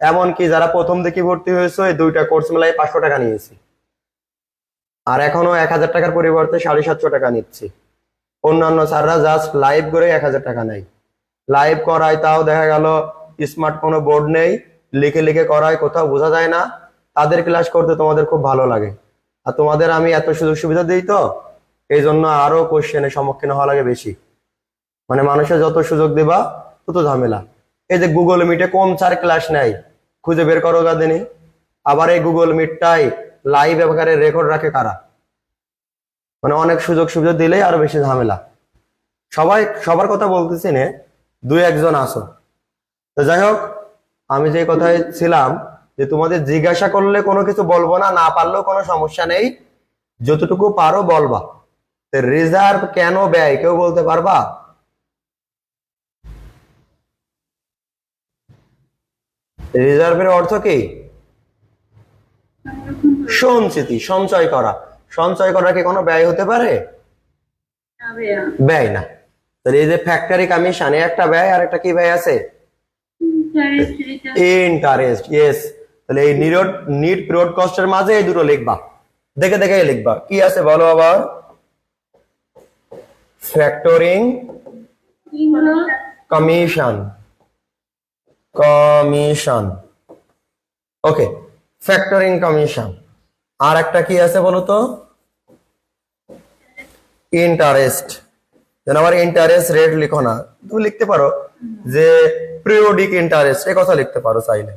এমনকি যারা প্রথম থেকে ভর্তি হয়েছে এই দুইটা কোর্স মিলাই 500 টাকা নিয়েছি, আর এখনো 1000 টাকার পরিবর্তে 750 টাকা নিচ্ছি। অন্যান্য স্যাররা জাস্ট লাইভ করে 1000 টাকা নেয়। লাইভ করায় তাও দেখা গেল স্মার্ট কোনো বোর্ড নেই, লিখে লিখে করায়, কোথাও বোঝা যায় না। তাদের ক্লাস করতে তোমাদের খুব ভালো লাগে, আর তোমাদের আমি এত সুযোগ সুবিধা দিই তো এই জন্য আরো কোশ্চেনের সম্মুখীন হওয়া লাগে বেশি। মানে মানুষের যত সুযোগ দিবা তত ঝামেলা। এই যে গুগল মিটে কোন স্যার ক্লাস নেয় খুঁজে বের করো গাদিনি। আবার এই গুগল মিটটাই লাইভ আকারে রেকর্ড রাখে কারা? মানে অনেক সুযোগ সুবিধা দিলেই আরো বেশি ঝামেলা। সবার কথা বলতেছি না, দুই একজন আসো। তো যাই হোক, আমি যে কথায় ছিলাম যে তোমাদের জিজ্ঞাসা করলে কোনো কিছু বলবো না, না পারলেও কোনো সমস্যা নেই, যতটুকু পারো বলবা। রিজার্ভ কেন ব্যয় কেউ বলতে পারবা? রিজার্ভের অর্থ কি? সঞ্চিতি, সঞ্চয় করা। সঞ্চয় করা কি কোনো ব্যয় হতে পারে? না ভাইয়া। ব্যয় না। তাহলে এই যে ফ্যাক্টরি কমিশন, একটা ব্যয় আর একটা কি ব্যয় আছে? Interest rate. Interest, yes. তাহলে এই নিট পিরিয়ড কস্টের মাঝে এই দুটো লিখবা, দেখে দেখে লিখবা। কি আছে বলো আবার? Factoring commission, commission. Okay, factoring commission. আর একটা কি আছে বলো তো? ইন্টারেস্ট। যেন আবার ইন্টারেস্ট রেট লিখো না, তুমি লিখতে পারো যে পিরিয়ডিক ইন্টারেস্ট, এই কথা লিখতে পারো চাইলে।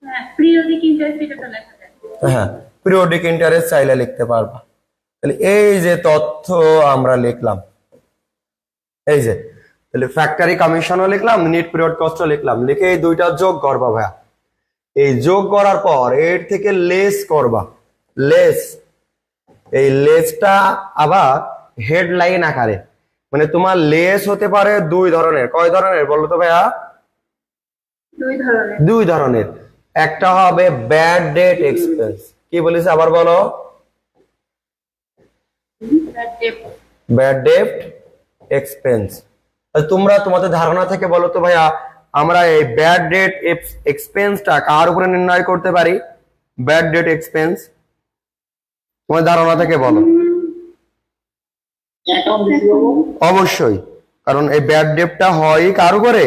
হ্যাঁ, পিরিয়ডিক ইন্টারেস্ট এটা তো লেখা যায়। হ্যাঁ, পিরিয়ডিক ইন্টারেস্ট চাইলে লিখতে পারবা। তাহলে এই যে তথ্য আমরা লিখলাম, এই যে তাহলে ফ্যাক্টরি কমিশনও লিখলাম, নিট পিরিয়ড কস্টও লিখলাম, লিখে এই দুইটা যোগ করবা ভাইয়া। এই যোগ করার পর এর থেকে লেস করবা, লেস। এই লেসটা আবার হেডলাইন আকারে, মানে তোমার লেস হতে পারে দুই ধরনের। কয় ধরনের বলো তো ভাইয়া? দুই ধরনের। দুই ধরনের। একটা হবে ব্যাড ডেট এক্সপেন্স। কি বলিস আবার বলো? Bad date expense. তোমরা তোমাদের ধারণা থেকে বলো তো ভাইয়া, আমরা এই ব্যাড ডেট এক্সপেন্সটা কার উপরে নির্ণয় করতে পারি? ব্যাড ডেট এক্সপেন্স তোমার ধারণা থেকে বলো। Account receivable. অবশ্যই, কারণ এই ব্যাড ডেটটা হয় কার উপরে?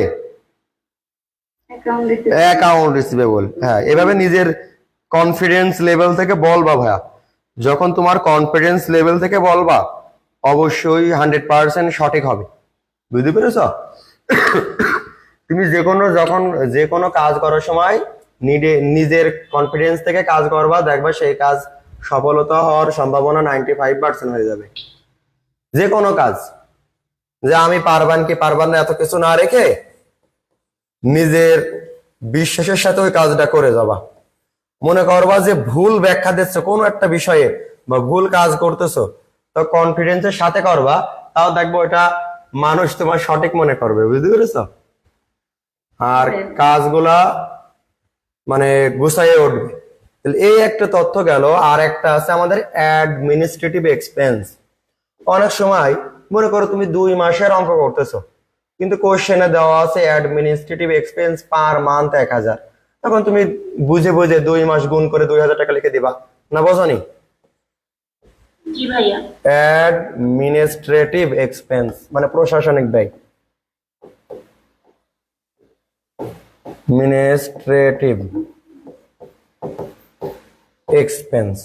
Account receivable. হ্যাঁ, এভাবে নিজের কনফিডেন্স লেভেল থেকে বলবা ভাইয়া। যখন তোমার কনফিডেন্স লেভেল থেকে বলবা অবশ্যই 100% সঠিক হবে। বুঝতে পেরেছ? তুমি যখন যে কোনো কাজ করার সময় নিজের কনফিডেন্স থেকে কাজ করবা, দেখবা সেই কাজ সফলতা হওয়ার সম্ভাবনা 95% হয়ে যাবে। যে কোনো কাজ, যে আমি পারবান কি পারবান না এত কিছু না রেখে নিজের বিশ্বাসের সাথে ওই কাজটা করে যাবা। মনে করবা যে ভুল ব্যাখ্যা দিচ্ছ কোনো একটা বিষয়ে বা ভুল কাজ করতেছো, তো কনফিডেন্সের সাথে করবা, তাও দেখবো এটা মানুষ তোমার সঠিক মনে করবে। বুঝতে পেরেছো? আর কাজগুলা মানে গুছাইয়ে উঠবে। তাহলে এই একটা তথ্য গেল। আর একটা আছে আমাদের অ্যাডমিনিস্ট্রেটিভ এক্সপেন্স। অনেক সময় মনে করো তুমি 2 মাসের অঙ্ক করতেছো, কিন্তু কোশ্চেনে দেওয়া আছে অ্যাডমিনিস্ট্রেটিভ এক্সপেন্স পার মান্থ 1000। তখন তুমি বুঝে বুঝে 2 মাস গুণ করে 2000 টাকা লিখে দিবা, না বোঝনি? জি ভাইয়া। অ্যাডমিনিস্ট্রেটিভ এক্সপেন্স মানে প্রশাসনিক ব্যয়। Administrative expense.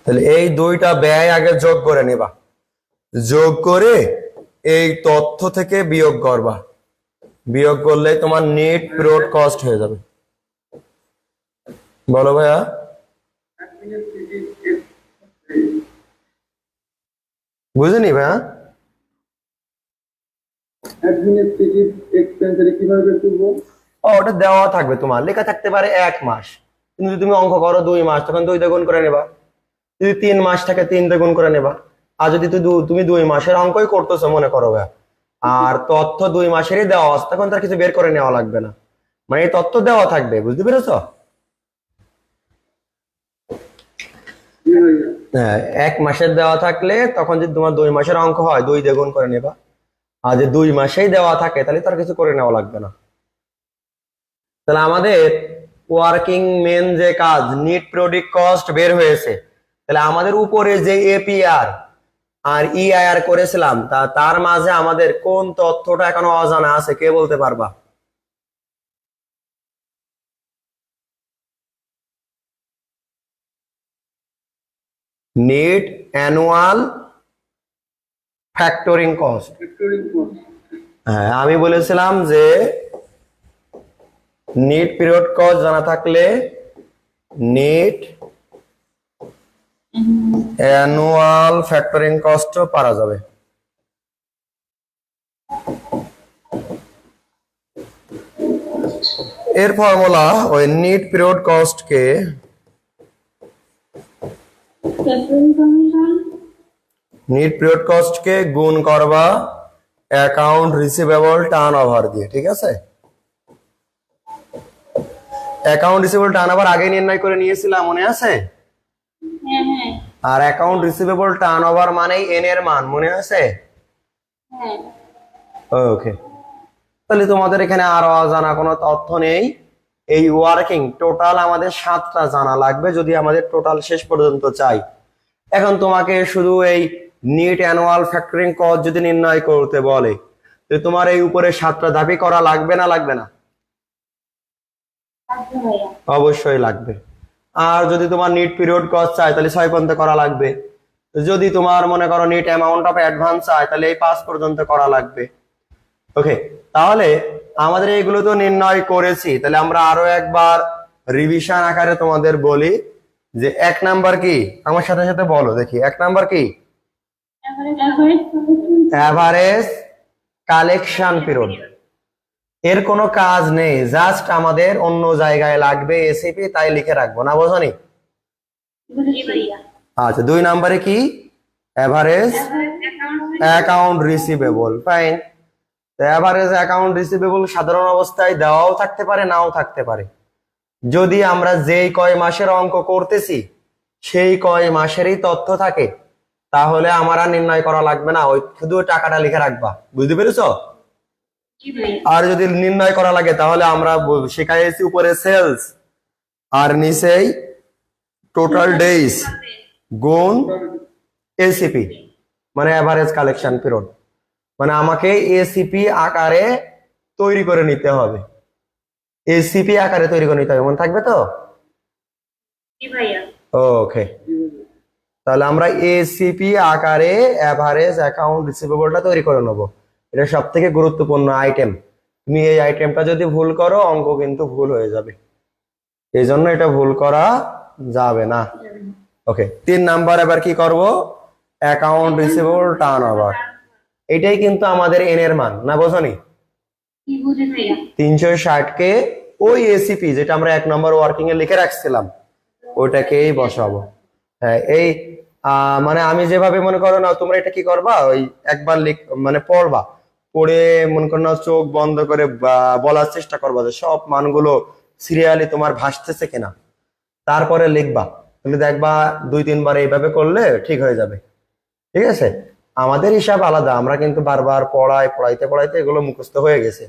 তাহলে এই দুইটা ব্যয় আগে যোগ করে নিবা, যোগ করে এই তথ্য থেকে বিয়োগ করবা। বিয়োগ করলে তোমার নেট পিরিয়ড কস্ট হয়ে যাবে। বলো ভাইয়া। বুঝেনি ভাইয়া? অ্যাডমিনিস্ট্রেটিভ এক্সপেন্সের কিভাবে বের করবো? ওটা দেওয়া থাকবে, তোমার লেখা থাকতে পারে 1 মাস, কিন্তু যদি তুমি অঙ্ক করো 2 মাস তখন 2 দিয়ে গুণ করে নেবা। যদি 3 মাস থাকে 3 দিয়ে গুণ করে নেবা। আর যদি তুমি 2 মাসের অঙ্কই করতেছো মনে করো ভাইয়া, আর তথ্য 2 মাসেরই দেওয়া আছে, তখন তার কিছু বের করে নেওয়া লাগবে না, মানে এই তথ্য দেওয়া থাকবে। বুঝতে পেরেছো? জি ভাইয়া। হ্যাঁ, 1 মাসের দেওয়া থাকলে তখন যদি তোমার 2 মাসের অঙ্ক হয় 2 দিয়ে গুণ করে নেবা। আর যে 2 মাসেই দেওয়া থাকে তাহলে তার কিছু করে নেওয়া লাগবে না। তাহলে আমাদের ওয়ার্কিং মেন যে কাজ নিট পিরিয়ডিক কস্ট বের হয়েছে। তাহলে আমাদের উপরে যে এপিআর আর ইআইআর করেছিলাম তার মাঝে আমাদের কোন তথ্যটা এখনো অজানা আছে কে বলতে পারবা? Net annual factoring cost. হ্যাঁ, আমি বলেছিলাম যে নেট পিরিয়ড কস্ট জানা থাকলে নেট অ্যানুয়াল ফ্যাক্টরিং কস্ট পারা যাবে। এর ফর্মুলা ওই নেট পিরিয়ড কস্ট কে ক্যাপ্টেন কমিশন নেট পিরিয়ড কস্ট কে গুণ করবা অ্যাকাউন্ট রিসিভেবল টার্নওভার দিয়ে, ঠিক আছে? অ্যাকাউন্ট রিসিভেবল টার্নওভার আগে নির্ণয় করে নিয়েছিলাম, মনে আছে? হ্যাঁ হ্যাঁ আর অ্যাকাউন্ট রিসিভেবল টার্নওভার মানেই এন এর মান, মনে আছে? হ্যাঁ ওকে, তাহলে তোমাদের এখানে আরো জানা কোনো তথ্য নেই। এই ওয়ার্কিং টোটাল আমাদের 7টা জানা লাগবে যদি আমাদের টোটাল শেষ পর্যন্ত চাই। এখন তোমাকে শুধু এই নিট অ্যানুয়াল ফ্যাক্টরিং কস্ট যদি নির্ণয় করতে বলে তো তোমার এই উপরে 7টা ধাপই করা লাগবে না লাগবে না? আচ্ছা ভাইয়া অবশ্যই লাগবে। আর যদি তোমার নিট পিরিয়ড কস্ট চাই তাহলে 6 পর্যন্ত করা লাগবে। যদি তোমার মনে করো নিট অ্যামাউন্ট অফ অ্যাডভান্স চাই তাহলে এই 5 পর্যন্ত করা লাগবে। ওকে, তাহলে আমাদের এইগুলো তো নির্ণয় করেছি, তাহলে আমরা আরো একবার রিভিশন আকারে তোমাদের বলি যে 1 নাম্বার কি, আমার সাথে সাথে বলো দেখি। 1 নাম্বার কি? Average collection period. এর কোনো কাজ নেই, জাস্ট আমাদের অন্য জায়গায় লাগবে এসিপি, তাই লিখে রাখবো না, বোঝনি? আচ্ছা, 2 নাম্বারে কি? Average account receivable. Fine. Average account receivable সাধারণ অবস্থায় দেওয়াও থাকতে পারে নাও থাকতে পারে। যদি আমরা যেই কয় মাসের অঙ্ক করতেছি সেই কয় মাসেরই তথ্য থাকে তাহলে আমার আর নির্ণয় করা লাগবে না, ওই শুধু টাকাটা লিখে রাখবা। বুঝতে পেরেছো? আর যদি নির্ণয় করা লাগে তাহলে আমরা শিখাইছি উপরে সেলস আর নিচেই টোটাল ডেজ গুণ এসিপি মানে অ্যাভারেজ কালেকশন পিরিয়ড। মানে আমাকে এসিপি আকারে তৈরি করে নিতে হবে, এসিপি আকারে তৈরি করে নিতে হবে, মনে থাকবে তো? ওকে, তাহলে আমরা এসিপি আকারে অ্যাভারেজ অ্যাকাউন্ট রিসিভেবলটা তৈরি করে নেবো। এটা সব থেকে গুরুত্বপূর্ণ আইটেম। তুমি এই আইটেমটা যদি ভুল করো অঙ্ক কিন্তু ভুল হয়ে যাবে, এই জন্য এটা ভুল করা যাবে না। ওকে, 3 নাম্বার এবার কি করব? Account receivable turnover. এটাই কিন্তু আমাদের এন এর মান, না বোঝনি? 360 কে ওই এসিপি যেটা আমরা 1 নম্বর ওয়ার্কিং এ লিখে রাখছিলাম ওটাকেই বসাবো। হ্যাঁ, এই মানে আমি যেভাবে মনে করো না, তোমরা এটা কি করবা, ওই একবার মানে পড়বা, পড়ে মনে করো না চোখ বন্ধ করে বলার চেষ্টা করবা যে সব মানগুলো সিরিয়ালি তোমার ভাসতেছে কিনা, তারপরে লিখবা। তুমি দেখবা 2-3 বার এইভাবে করলে ঠিক হয়ে যাবে। ঠিক আছে? আমাদের হিসাব আলাদা, আমরা কিন্তু বারবার পড়াইতে পড়াইতে এগুলো মুখস্থ হয়ে গেছে।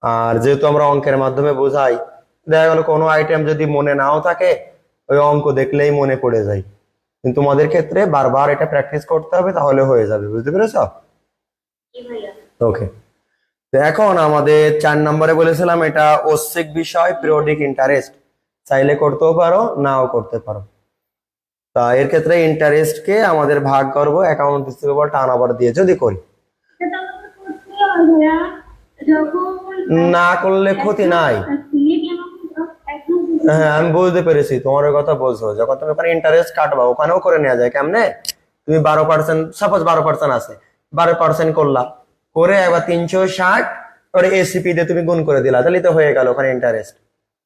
আর যেহেতু আমরা অঙ্কের মাধ্যমে বোঝাই, দেখা গেল কোনো আইটেম যদি মনে নাও থাকে ওই অঙ্ক দেখলেই মনে পড়ে যায়, কিন্তু তোমাদের ক্ষেত্রে বারবার এটা প্র্যাকটিস করতে হবে, তাহলে হয়ে যাবে। বুঝতে পেরেছ? ওকে, তো এখন আমাদের 4 নম্বরে বলেছিলাম এটা ঐচ্ছিক বিষয় পিরিয়ডিক ইন্টারেস্ট, চাইলে করতেও পারো নাও করতে পারো। তা এর ক্ষেত্রে ইন্টারেস্ট কে আমাদের ভাগ করব অ্যাকাউন্ট রিসিভেবল টার্নওভার দিয়ে যদি করি। না করলে ক্ষতি নাই। হ্যাঁ, আমি বুঝতে পেরেছি তোমার কথা। বলছো যখন তুমি ওখানে ইন্টারেস্ট কাটবা ওখানেও করে নেওয়া যায়। কেমনে? তুমি 12%, সাপোজ 12% আছে, 12% করলা, করে একবার 360 ওর এসিপি দিয়ে তুমি গুণ করে দিলা, তাহলে তো হয়ে গেল ওখানে ইন্টারেস্ট।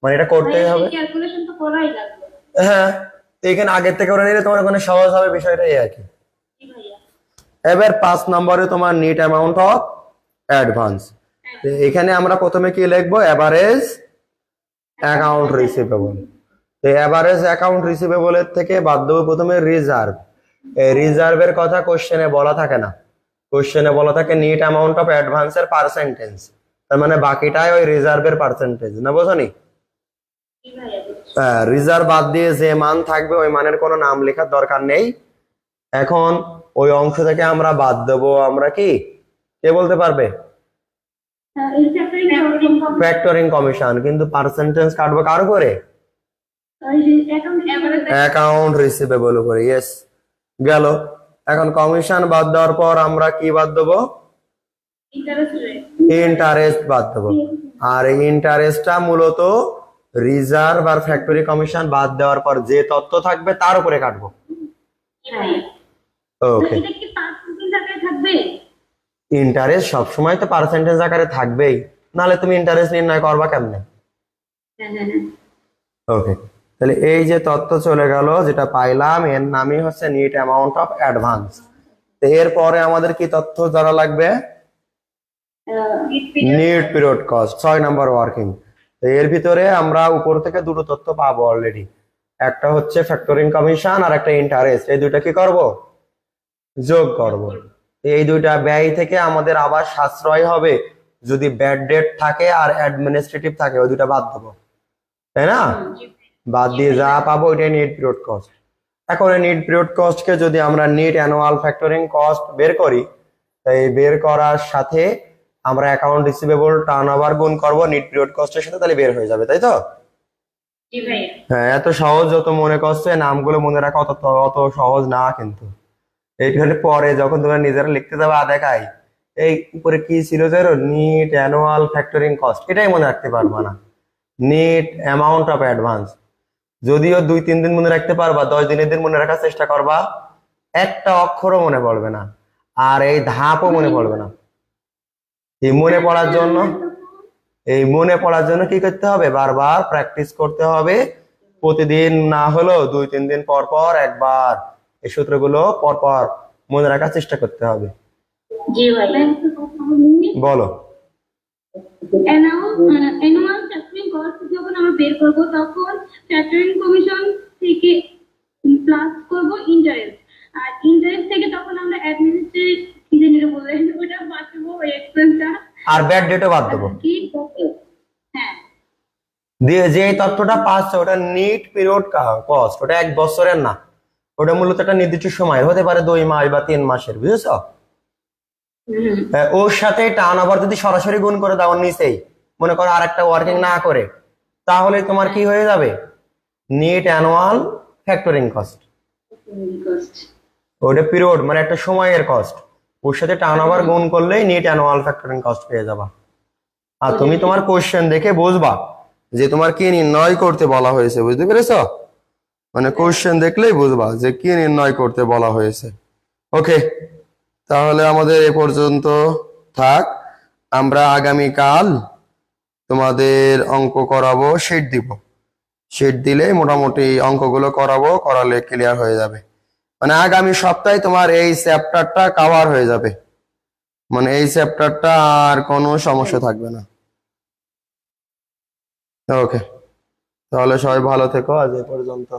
মানে এটা করতেই হবে। হ্যাঁ, এখানে আগের থেকে করে নিলে তোমার ওখানে সহজ হবে বিষয়টা, এই আর কি। এবার 5 নম্বরে তোমার নিট অ্যামাউন্ট অফ অ্যাডভান্স। এখানে আমরা প্রথমে কি লিখবো? Average account receivable. তো এভারেজ অ্যাকাউন্ট রিসিভেবলের থেকে বাদ দেবো প্রথমে রিজার্ভ। এই রিজার্ভের কথা কোশ্চেনে বলা থাকে না, কোশ্চেনে বলা থাকে নিট অ্যামাউন্ট অফ অ্যাডভান্সের পার্সেন্টেজ, তার মানে বাকিটাই ওই রিজার্ভের পার্সেন্টেজ, না বোঝনি? জি ভাইয়া। রিজার্ভ বাদ দিয়ে যে মান থাকবে ওই মানের কোনো নাম লেখার দরকার নেই। এখন ওই অংশ থেকে আমরা বাদ দেবো, আমরা কি, কে বলতে পারবে? এই ফ্যাক্টরিং ফ্যাক্টরিং কমিশন। কিন্তু পার্সেন্টেজ কাটবো কার করে? অ্যাকাউন্ট রিসিভেবল করে। ইয়েস, গেল। এখন কমিশন বাদ দেওয়ার পর আমরা কি বাদ দেবো? ইন্টারেস্ট বাদ দেবো। আর এই ইন্টারেস্টটা মূলত রিজার্ভ আর ফ্যাক্টরি কমিশন বাদ দেওয়ার পর যে তথ্য থাকবে তার উপরে কাটবো। ওকে, এটা কি পার্সেন্টেজ আকারে থাকবে? ইন্টারেস্ট সবসময় তো পার্সেন্টেজ আকারে থাকবেই, নাহলে তুমি ইন্টারেস্ট নির্ণয় করবা কেমনে? ওকে, তাহলে এই যে তথ্য চলে গেল যেটা পাইলাম এর নামই হচ্ছে নিট অ্যামাউন্ট অফ অ্যাডভান্স। তো এরপরে আমাদের কি তথ্য জানা লাগবে? নিট পিরিয়ড কস্ট, 6 নম্বর ওয়ার্কিং। তো এর ভিতরে আমরা উপর থেকে দুটো তথ্য পাবো অলরেডি, একটা হচ্ছে ফ্যাক্টরিং কমিশন আর একটা ইন্টারেস্ট। এই দুইটা কি করব? যোগ করব। এই দুইটা ব্যয় থেকে আমাদের আবার সাশ্রয় হবে যদি ব্যাড ডেট থাকে আর অ্যাডমিনিস্ট্রেটিভ থাকে, ওই দুইটা বাদ দেবো, তাই না? বাদ দিয়ে যা পাবো ওইটাই নিট পিরিয়ড কস্ট। এখন এই নিট পিরিয়ড কস্টকে যদি আমরা নিট অ্যানুয়াল ফ্যাক্টরিং কস্ট বের করি, তাই বের করার সাথে আমরা অ্যাকাউন্ট রিসিভেবল টার্নওভার গুণ করব নিট পিরিয়ড কস্টের সাথে, তাহলে বের হয়ে যাবে, তাই তো? জি ভাইয়া। হ্যাঁ, এত সহজ যত মনে করছে, নামগুলো মনে রাখা অত সহজ না কিন্তু। এইখানে পরে যখন তোমরা নিজেরা লিখতে যাবে দেখাই এই উপরে কি ছিল জানো, নিট অ্যানুয়াল ফ্যাক্টরিং কস্ট, এটাই মনে রাখতে পারবা না। নিট অ্যামাউন্ট অফ অ্যাডভান্স যদিও 2-3 দিন মনে রাখতে পারবা, 10 দিনের দিন মনে রাখার চেষ্টা করবা, একটা অক্ষরও মনে পড়বে না, আর এই ধাপও মনে পড়বে না। এই মনে পড়ার জন্য কি করতে হবে? বারবার প্র্যাকটিস করতে হবে, প্রতিদিন না হলেও 2-3 দিন পর পর একবার এই সূত্রগুলো পর পর মনে রাখার চেষ্টা করতে হবে। জি ভাইয়া। বলো। অ্যানুয়াল ফ্যাক্টরিং কস্ট যখন আমরা বের করব তখন ফ্যাক্টরিং কমিশন থেকে প্লাস করব ইন্টারেস্ট, আর ইন্টারেস্ট থেকে তখন আমরা অ্যাডমিনিস্ট্রেটিভ কি জানি বলে ওটা বাঁচবো ওই এক্সপেন্সটা, আর ব্যাড ডেটও বাদ দেবো। কি হ্যাঁ দিয়ে যে তথ্যটা পাচ্ছে ওটা নিট পিরিয়ড কস্ট, ওটা 1 বছরের না, ওটা মূলত একটা নির্দিষ্ট সময় হতে পারে 2 মাস বা 3 মাসের, বুঝেছো? ওর সাথে টার্নওভার যদি সরাসরি গুণ করে দাও নিচেই, মনে করো আর একটা ওয়ার্কিং না করে, তাহলে তোমার কি হয়ে যাবে? Net annual factoring cost. ওটা পিরিয়ড মানে একটা সময়ের কস্ট, ওর সাথে টার্নওভার গুণ করলেই নিট অ্যানুয়াল ফ্যাক্টরিং কস্ট পেয়ে যাবা। আর তুমি তোমার কোশ্চেন দেখে বুঝবা যে তোমার কি নির্ণয় করতে বলা হয়েছে, বুঝতে পেরেছো? মানে কোশ্চেন দেখলেই বুঝবা যে কি নির্ণয় করতে বলা হয়েছে। ওকে, তাহলে আমাদের এ পর্যন্ত থাক। আমরা আগামীকাল তোমাদের অঙ্ক করাবো, শিট দিব। শিট দিলে মোটামুটি অঙ্কগুলো করালে ক্লিয়ার হয়ে যাবে। মানে আগামী সপ্তাহে তোমার এই চ্যাপ্টারটা কভার হয়ে যাবে, মানে এই চ্যাপ্টারটা আর কোনো সমস্যা থাকবে না। ওকে, তাহলে সবাই ভালো থেকো, আজ এ পর্যন্ত।